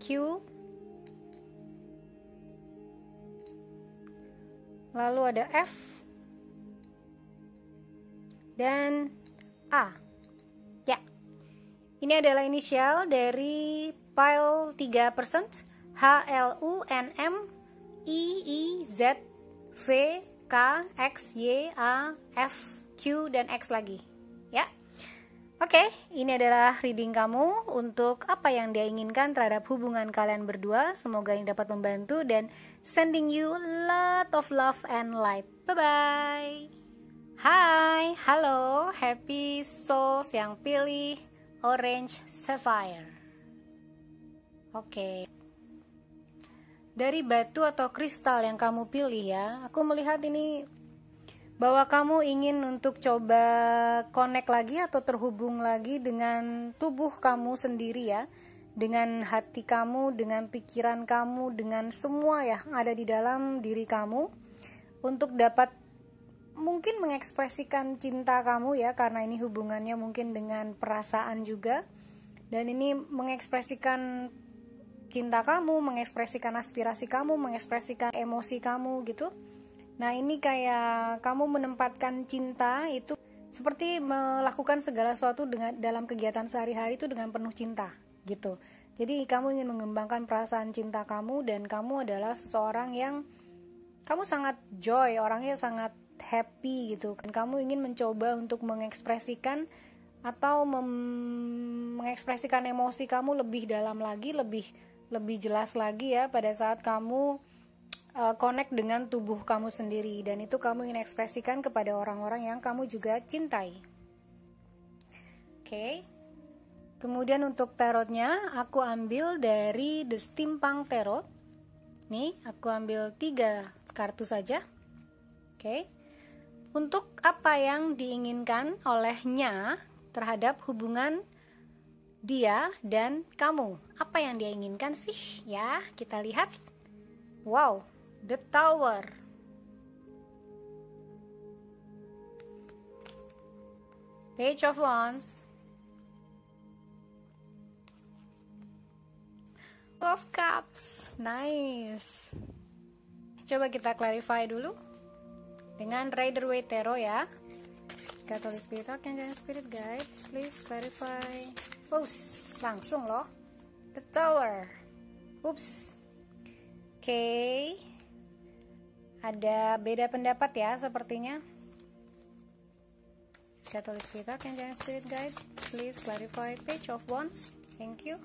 Q, lalu ada F, dan A. Ya, ini adalah inisial dari pile 3%, H, L, U, N, M, I, Z, V, K, X, Y, A, F, Q, dan X lagi. Ya. Oke, ini adalah reading kamu untuk apa yang dia inginkan terhadap hubungan kalian berdua. Semoga ini dapat membantu dan sending you lot of love and light. Bye-bye. Hai, halo, happy souls yang pilih Orange Sapphire. Oke. Dari batu atau kristal yang kamu pilih ya, aku melihat ini bahwa kamu ingin untuk coba connect lagi atau terhubung lagi dengan tubuh kamu sendiri ya, dengan hati kamu, dengan pikiran kamu, dengan semua yang ada di dalam diri kamu, untuk dapat mungkin mengekspresikan cinta kamu ya, karena ini hubungannya mungkin dengan perasaan juga, dan ini mengekspresikan cinta kamu, mengekspresikan aspirasi kamu, mengekspresikan emosi kamu gitu. Nah ini kayak kamu menempatkan cinta itu seperti melakukan segala sesuatu dalam kegiatan sehari-hari itu dengan penuh cinta gitu. Jadi kamu ingin mengembangkan perasaan cinta kamu, dan kamu adalah seseorang yang kamu sangat joy, orangnya sangat happy gitu. Dan kamu ingin mencoba untuk mengekspresikan atau mengekspresikan emosi kamu lebih dalam lagi, lebih jelas lagi ya pada saat kamu connect dengan tubuh kamu sendiri, dan itu kamu ingin ekspresikan kepada orang-orang yang kamu juga cintai. Oke. Kemudian untuk tarotnya aku ambil dari The Steampunk Tarot. Nih, aku ambil 3 kartu saja. Oke. untuk apa yang diinginkan olehnya terhadap hubungan dia dan kamu. Apa yang dia inginkan sih? Ya, kita lihat. Wow, the Tower. Page of Wands. Of Cups. Nice. Coba kita clarify dulu dengan Rider-Waite Tarot ya. Catholic Spirit Archangel Spirit Guide, please clarify. Oops, langsung loh. The Tower. Oops. Oke. Ada beda pendapat ya sepertinya. Catholic Spirit Archangel Spirit Guide, please clarify. Page of Wands. Thank you.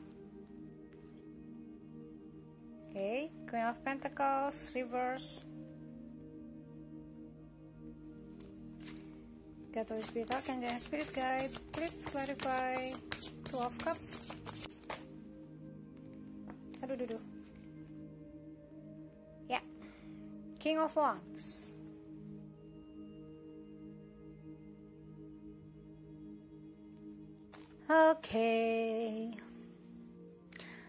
Okay, Queen of Pentacles, reverse. Catholic Spirit Archangel Spirit Guide, please clarify. Two of Cups. Aduh. Ya, King of Wands. Oke.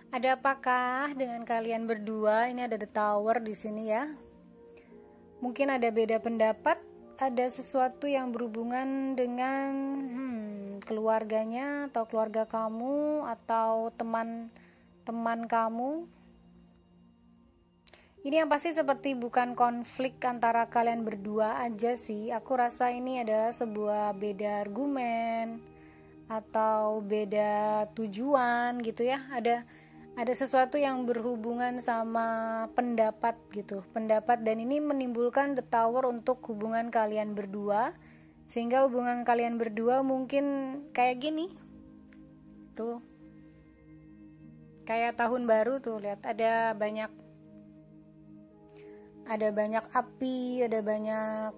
Ada apakah dengan kalian berdua? Ini ada The Tower di sini ya. Mungkin ada beda pendapat, ada sesuatu yang berhubungan dengan keluarganya atau keluarga kamu atau teman-teman kamu. Ini yang pasti seperti bukan konflik antara kalian berdua aja sih. Aku rasa ini adalah sebuah beda argumen atau beda tujuan gitu ya. Ada sesuatu yang berhubungan sama pendapat gitu, pendapat, dan ini menimbulkan The Tower untuk hubungan kalian berdua, sehingga hubungan kalian berdua mungkin kayak gini tuh, kayak tahun baru tuh, lihat ada banyak api, ada banyak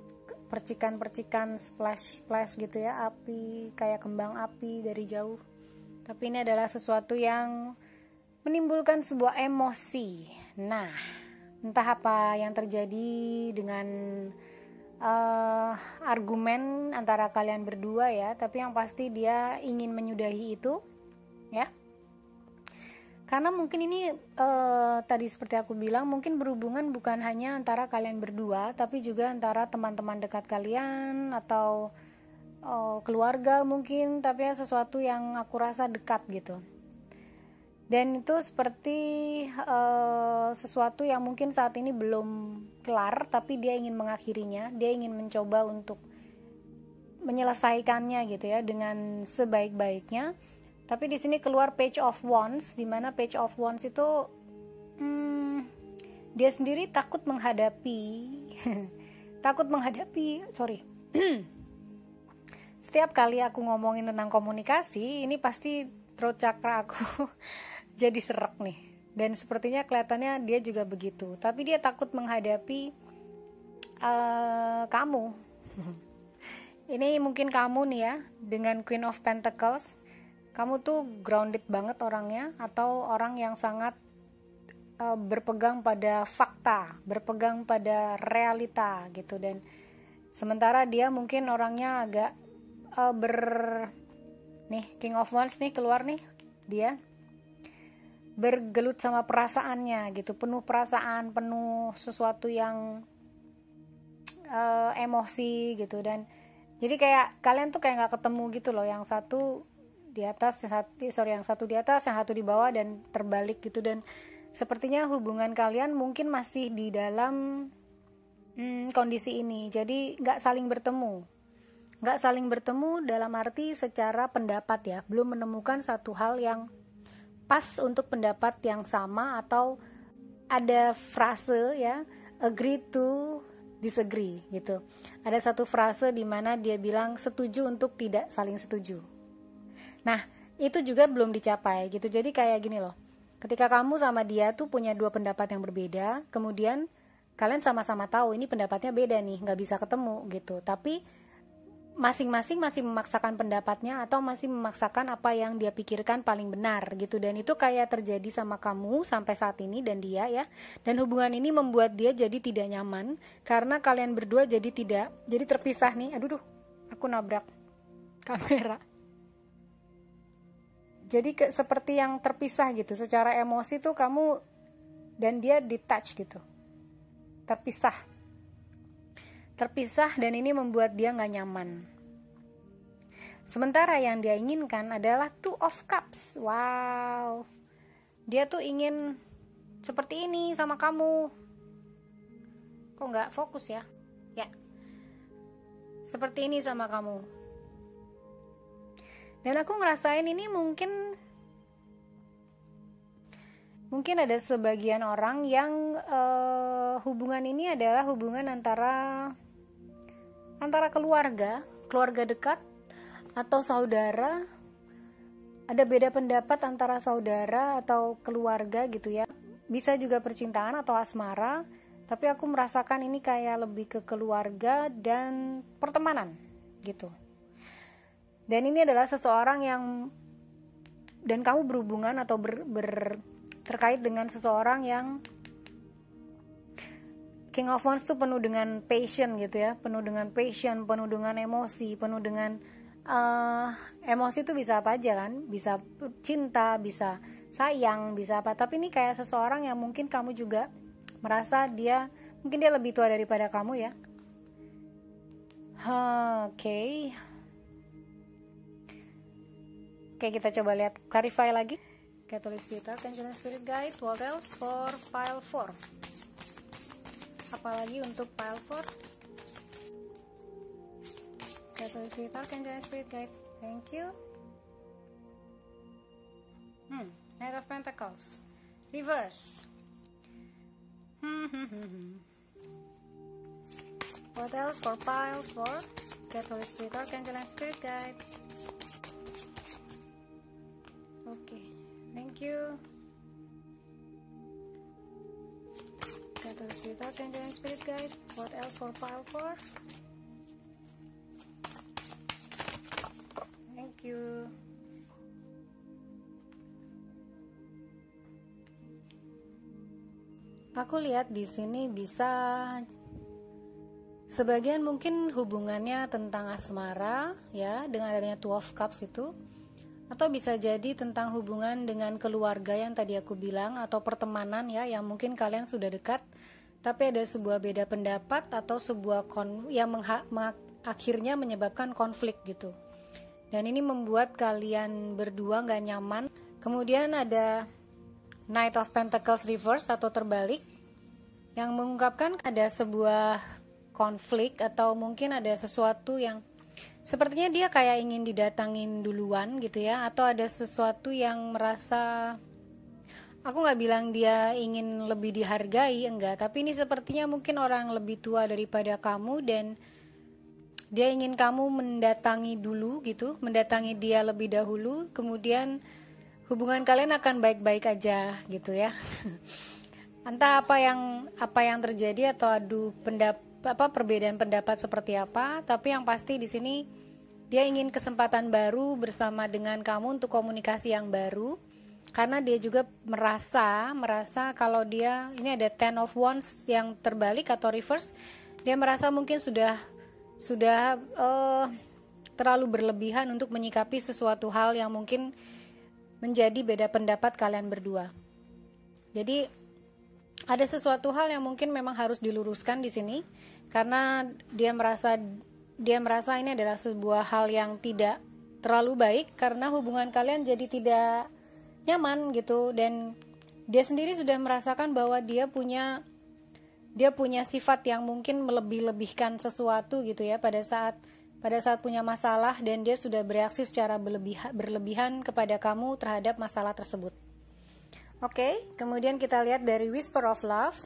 percikan-percikan splash gitu ya, api kayak kembang api dari jauh. Tapi ini adalah sesuatu yang menimbulkan sebuah emosi. Nah, entah apa yang terjadi dengan argumen antara kalian berdua ya, tapi yang pasti dia ingin menyudahi itu ya. Karena mungkin ini tadi seperti aku bilang, mungkin berhubungan bukan hanya antara kalian berdua, tapi juga antara teman-teman dekat kalian atau keluarga mungkin, tapi ya sesuatu yang aku rasa dekat gitu. Dan itu seperti sesuatu yang mungkin saat ini belum kelar, tapi dia ingin mengakhirinya, dia ingin mencoba untuk menyelesaikannya gitu ya dengan sebaik-baiknya. Tapi di sini keluar Page of Wands, di mana Page of Wands itu dia sendiri takut menghadapi setiap kali aku ngomongin tentang komunikasi, ini pasti throat chakra aku jadi serak nih, dan sepertinya kelihatannya dia juga begitu, tapi dia takut menghadapi kamu. Ini mungkin kamu nih ya, dengan Queen of Pentacles. Kamu tuh grounded banget orangnya, atau orang yang sangat berpegang pada fakta, berpegang pada realita gitu, dan sementara dia mungkin orangnya agak nih King of Wands nih keluar nih, dia bergelut sama perasaannya gitu, penuh perasaan, penuh sesuatu yang emosi gitu, dan jadi kayak kalian tuh kayak nggak ketemu gitu loh, yang satu di atas, yang satu di atas, yang satu di bawah, dan terbalik gitu. Dan sepertinya hubungan kalian mungkin masih di dalam kondisi ini, jadi nggak saling bertemu dalam arti secara pendapat ya, belum menemukan satu hal yang pas untuk pendapat yang sama, atau ada frase ya, agree to disagree gitu. Ada satu frase di mana dia bilang setuju untuk tidak saling setuju. Nah, itu juga belum dicapai gitu. Jadi kayak gini loh, ketika kamu sama dia tuh punya dua pendapat yang berbeda, kemudian kalian sama-sama tahu ini pendapatnya beda nih, nggak bisa ketemu gitu, tapi masing-masing masih memaksakan pendapatnya atau masih memaksakan apa yang dia pikirkan paling benar gitu. Dan itu kayak terjadi sama kamu sampai saat ini dan dia ya. Dan hubungan ini membuat dia jadi tidak nyaman karena kalian berdua jadi terpisah nih. Aduh, aku nabrak kamera. Jadi seperti yang terpisah gitu. Secara emosi tuh kamu dan dia detach gitu. Terpisah dan ini membuat dia gak nyaman. Sementara yang dia inginkan adalah Two of Cups. Wow, dia tuh ingin seperti ini sama kamu. Kok gak fokus ya? Ya, seperti ini sama kamu. Dan aku ngerasain ini mungkin ada sebagian orang yang hubungan ini adalah hubungan antara keluarga dekat atau saudara. Ada beda pendapat antara saudara atau keluarga gitu ya. Bisa juga percintaan atau asmara, tapi aku merasakan ini kayak lebih ke keluarga dan pertemanan gitu. Dan ini adalah seseorang yang, dan kamu berhubungan atau terkait dengan seseorang yang King of Wands tuh penuh dengan passion gitu ya, penuh dengan emosi, penuh dengan emosi tuh bisa apa aja kan, bisa cinta, bisa sayang, bisa apa. Tapi ini kayak seseorang yang mungkin kamu juga merasa mungkin dia lebih tua daripada kamu ya. Oke, kita coba lihat, clarify lagi. Tulis Peter, Angel Spirit Guide, what else for pile 4? Apalagi untuk pile 4? Tulis Peter, Angel Spirit Guide, thank you. Knight of Pentacles, reverse. What else for pile 4? Tulis Peter, Angel Spirit Guide. Okay. Thank you. Tulis Peter, Angel Spirit Guide. What else for pile 4? Thank you. Aku lihat di sini bisa sebagian mungkin hubungannya tentang asmara ya, dengan adanya Two of Cups itu. Atau bisa jadi tentang hubungan dengan keluarga yang tadi aku bilang, atau pertemanan ya, yang mungkin kalian sudah dekat tapi ada sebuah beda pendapat atau sebuah yang akhirnya menyebabkan konflik gitu. Dan ini membuat kalian berdua gak nyaman. Kemudian ada Knight of Pentacles reverse atau terbalik, yang mengungkapkan ada sebuah konflik atau mungkin ada sesuatu yang sepertinya dia kayak ingin didatangin duluan gitu ya, atau ada sesuatu yang merasa, aku gak bilang dia ingin lebih dihargai, enggak, tapi ini sepertinya mungkin orang lebih tua daripada kamu dan dia ingin kamu mendatangi dulu gitu, mendatangi dia lebih dahulu, kemudian hubungan kalian akan baik-baik aja gitu ya. Entah apa yang terjadi atau perbedaan pendapat seperti apa, tapi yang pasti di sini dia ingin kesempatan baru bersama dengan kamu untuk komunikasi yang baru, karena dia juga merasa kalau dia, ini ada Ten of Wands yang terbalik atau reverse, dia merasa mungkin sudah terlalu berlebihan untuk menyikapi sesuatu hal yang mungkin menjadi beda pendapat kalian berdua. Jadi ada sesuatu hal yang mungkin memang harus diluruskan di sini, karena dia merasa ini adalah sebuah hal yang tidak terlalu baik, karena hubungan kalian jadi tidak nyaman gitu, dan dia sendiri sudah merasakan bahwa dia punya sifat yang mungkin melebih-lebihkan sesuatu gitu ya pada saat punya masalah, dan dia sudah bereaksi secara berlebihan kepada kamu terhadap masalah tersebut. Oke, kemudian kita lihat dari Whisper of Love.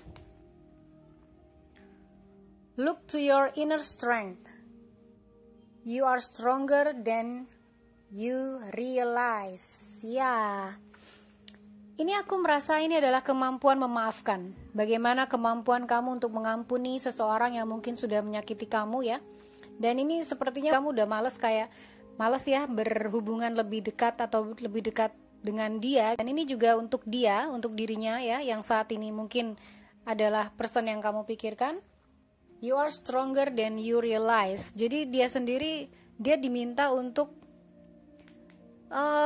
Look to your inner strength. You are stronger than you realize. Ya, ini aku merasa ini adalah kemampuan memaafkan. Bagaimana kemampuan kamu untuk mengampuni seseorang yang mungkin sudah menyakiti kamu ya. Dan ini sepertinya kamu udah males ya berhubungan lebih dekat atau lebih dekat dengan dia. Dan ini juga untuk dia, untuk dirinya ya, yang saat ini mungkin adalah person yang kamu pikirkan. You are stronger than you realize. Jadi dia sendiri, dia diminta untuk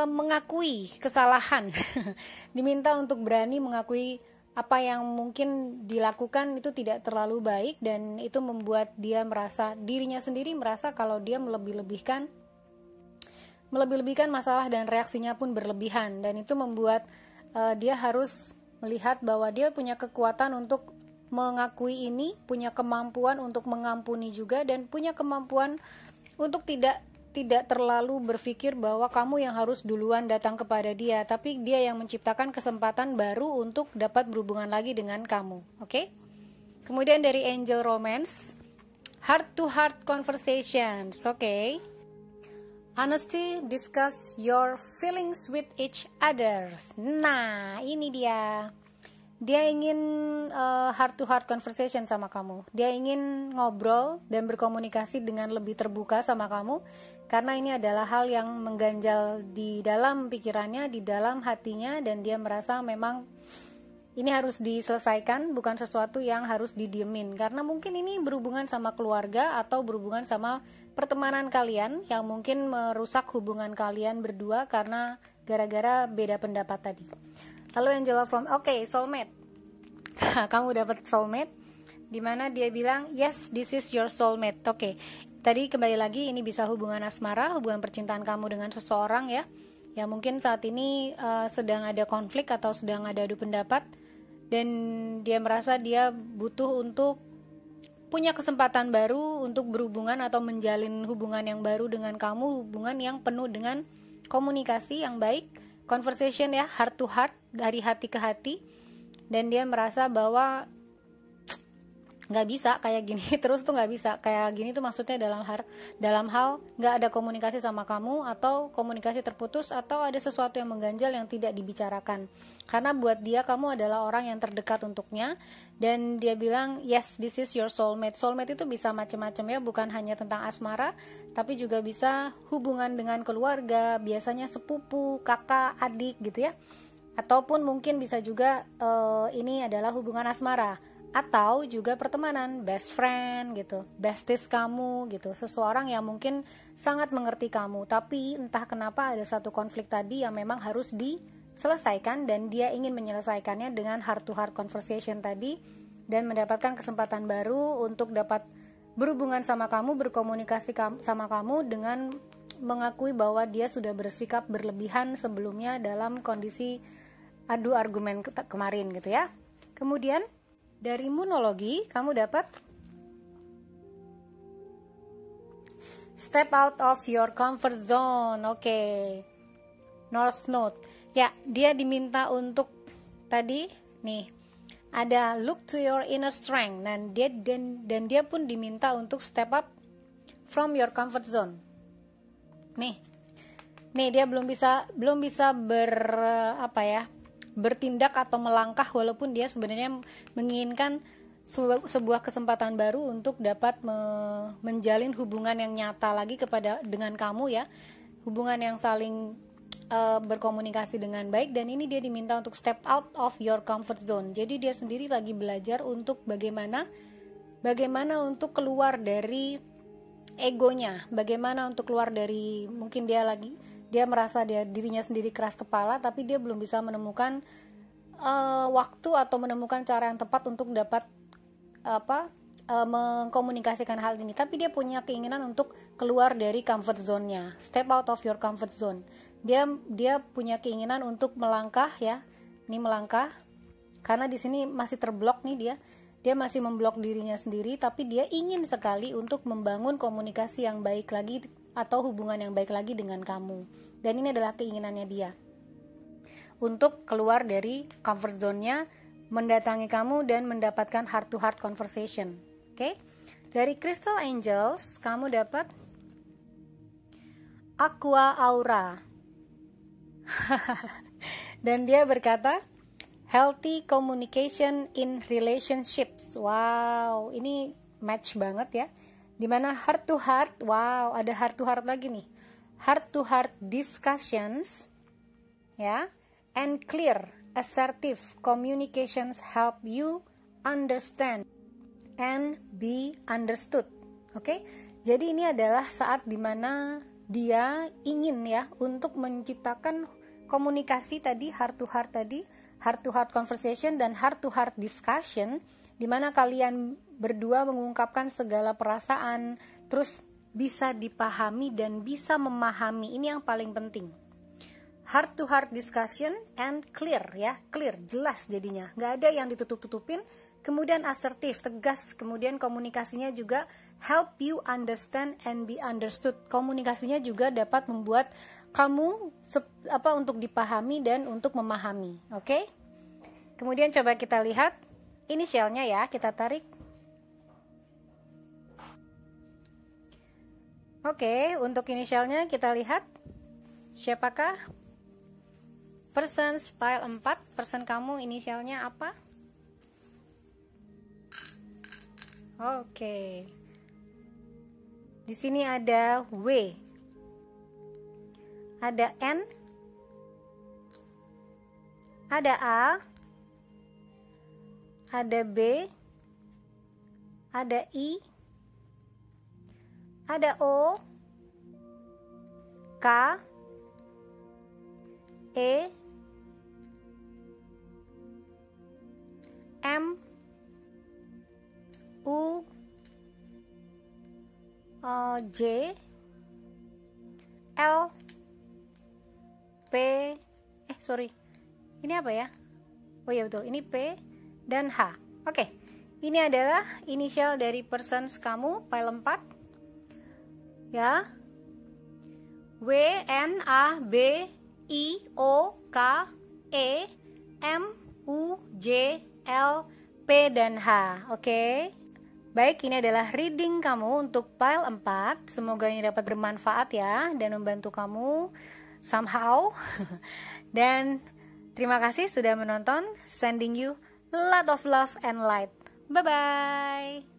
mengakui kesalahan. Diminta untuk berani mengakui apa yang mungkin dilakukan itu tidak terlalu baik, dan itu membuat dia merasa, dirinya sendiri merasa kalau dia melebih-lebihkan masalah dan reaksinya pun berlebihan, dan itu membuat dia harus melihat bahwa dia punya kekuatan untuk mengakui ini, punya kemampuan untuk mengampuni juga, dan punya kemampuan untuk tidak terlalu berpikir bahwa kamu yang harus duluan datang kepada dia, tapi dia yang menciptakan kesempatan baru untuk dapat berhubungan lagi dengan kamu. Oke? Kemudian dari Angel Romance, heart to heart conversations. Oke? Honesty, discuss your feelings with each other. Nah, ini dia. Dia ingin heart to heart conversation sama kamu. Dia ingin ngobrol dan berkomunikasi dengan lebih terbuka sama kamu, karena ini adalah hal yang mengganjal di dalam pikirannya, di dalam hatinya, dan dia merasa memang ini harus diselesaikan, bukan sesuatu yang harus didiemin, karena mungkin ini berhubungan sama keluarga atau berhubungan sama pertemanan kalian yang mungkin merusak hubungan kalian berdua karena gara-gara beda pendapat tadi. Lalu Angela from soulmate. Kamu dapat soulmate, dimana dia bilang yes, this is your soulmate. Tadi kembali lagi, ini bisa hubungan asmara, hubungan percintaan kamu dengan seseorang ya, yang mungkin saat ini sedang ada konflik atau sedang ada adu pendapat, dan dia merasa dia butuh untuk punya kesempatan baru untuk berhubungan atau menjalin hubungan yang baru dengan kamu, hubungan yang penuh dengan komunikasi yang baik, conversation ya, heart to heart, dari hati ke hati. Dan dia merasa bahwa nggak bisa kayak gini terus tuh, nggak bisa kayak gini tuh, maksudnya dalam hal nggak ada komunikasi sama kamu, atau komunikasi terputus, atau ada sesuatu yang mengganjal yang tidak dibicarakan, karena buat dia kamu adalah orang yang terdekat untuknya. Dan dia bilang yes, this is your soulmate. Soulmate itu bisa macam-macam ya, bukan hanya tentang asmara, tapi juga bisa hubungan dengan keluarga, biasanya sepupu, kakak, adik gitu ya, ataupun mungkin bisa juga ini adalah hubungan asmara, atau juga pertemanan, best friend gitu, besties kamu gitu, seseorang yang mungkin sangat mengerti kamu, tapi entah kenapa ada satu konflik tadi yang memang harus diselesaikan, dan dia ingin menyelesaikannya dengan heart to heart conversation tadi, dan mendapatkan kesempatan baru untuk dapat berhubungan sama kamu, berkomunikasi sama kamu, dengan mengakui bahwa dia sudah bersikap berlebihan sebelumnya dalam kondisi adu argumen kemarin gitu ya. Kemudian dari Moonology kamu dapat step out of your comfort zone. North Node. Ya, dia diminta untuk tadi nih ada look to your inner strength, dan dia pun diminta untuk step up from your comfort zone. Nih dia belum bisa bertindak atau melangkah, walaupun dia sebenarnya menginginkan sebuah kesempatan baru untuk dapat menjalin hubungan yang nyata lagi dengan kamu ya, hubungan yang saling berkomunikasi dengan baik. Dan ini dia diminta untuk step out of your comfort zone. Jadi dia sendiri lagi belajar untuk bagaimana untuk keluar dari egonya, bagaimana untuk keluar dari, mungkin dia merasa dirinya sendiri keras kepala, tapi dia belum bisa menemukan waktu atau menemukan cara yang tepat untuk dapat mengkomunikasikan hal ini. Tapi dia punya keinginan untuk keluar dari comfort zone-nya, step out of your comfort zone. Dia punya keinginan untuk melangkah ya, ini melangkah, karena di sini masih terblok nih dia masih memblok dirinya sendiri, tapi dia ingin sekali untuk membangun komunikasi yang baik lagi atau hubungan yang baik lagi dengan kamu. Dan ini adalah keinginannya dia untuk keluar dari comfort zone-nya, mendatangi kamu dan mendapatkan heart to heart conversation. Dari Crystal Angels kamu dapat Aqua Aura. Dan dia berkata healthy communication in relationships. Wow, ini match banget ya Dimana heart to heart, wow, ada heart to heart lagi nih. Heart to heart discussions, ya, and clear, assertive communications help you understand and be understood. Oke, jadi ini adalah saat dimana dia ingin ya untuk menciptakan komunikasi tadi, heart to heart conversation dan heart to heart discussion, dimana kalian berdua mengungkapkan segala perasaan, terus bisa dipahami dan bisa memahami. Ini yang paling penting. Heart to heart discussion and clear ya, clear, jelas jadinya, nggak ada yang ditutup-tutupin. Kemudian assertif, tegas. Kemudian komunikasinya juga help you understand and be understood. Komunikasinya juga dapat membuat kamu untuk dipahami dan untuk memahami. Oke? Kemudian coba kita lihat inisialnya ya, kita tarik. Oke, untuk inisialnya kita lihat siapakah? Persons pile 4, person kamu inisialnya apa? Oke. Di sini ada W. Ada N. Ada A. Ada B. Ada I. Ada O, K, E, M, U, J, L, P, ini apa ya? Oh ya betul, ini P dan H. Oke, ini adalah inisial dari persons kamu, file 4. Ya, W, N, A, B, I, O, K, E, M, U, J, L, P, dan H. Oke. Baik, ini adalah reading kamu untuk file 4. Semoga ini dapat bermanfaat ya, dan membantu kamu somehow. Dan terima kasih sudah menonton. Sending you a lot of love and light. Bye-bye.